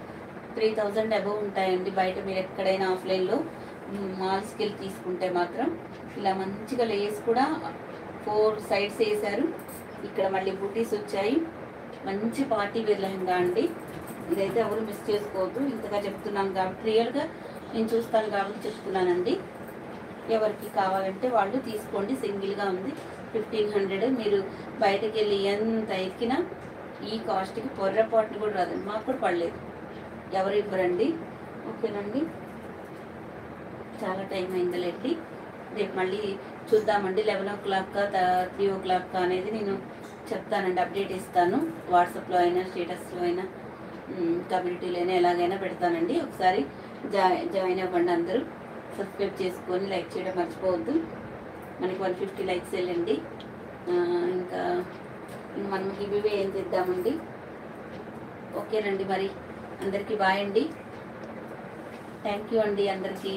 3000 అబవ్ ఉంటాయండి. బయట మీరు ఎక్కడైనా ఆఫ్లైన్లో మాల్స్కి వెళ్ళి తీసుకుంటే మాత్రం. ఇలా మంచిగా లేస్ కూడా 4 సైడ్స్ వేసారు. ఇక్కడ మళ్ళీ బూటీస్ వచ్చాయి. మంచి పార్టీ వేర్ లెహంగా అండి. ఇదైతే ఎవరు మిస్ చేసుకోవద్దు. ఇంతగా చెప్తున్నాను కాబట్టి, రియల్గా నేను చూస్తాను కాబట్టి చెప్తున్నానండి. ఎవరికి కావాలంటే వాళ్ళు తీసుకోండి. సింగిల్గా ఉంది 1500. మీరు బయటకు వెళ్ళి ఎంత ఎక్కినా ఈ కాస్ట్కి పొర్రపాటును కూడా రాదండి. మాకు కూడా పడలేదు, ఎవరు ఇవ్వరండి. ఓకేనండి, చాలా టైం అయిందిలేండి. రేపు మళ్ళీ చూద్దామండి. 11 o'clock 3 o'clock అనేది నేను చెప్తానండి, అప్డేట్ ఇస్తాను. వాట్సాప్లో అయినా స్టేటస్లో అయినా కమ్యూనిటీలో అయినా ఎలాగైనా పెడతానండి. ఒకసారి జాయిన్ అవ్వండి అందరూ. సబ్స్క్రైబ్ చేసుకొని లైక్ చేయడం మర్చిపోవద్దు. మనకి 150 లైక్స్ వెళ్ళండి. ఇంకా మనం గివ్ ఏం చేద్దామండి. ఓకేనండి, మరి అందరికీ బాయ్ అండి. థ్యాంక్ యూ అండి అందరికీ.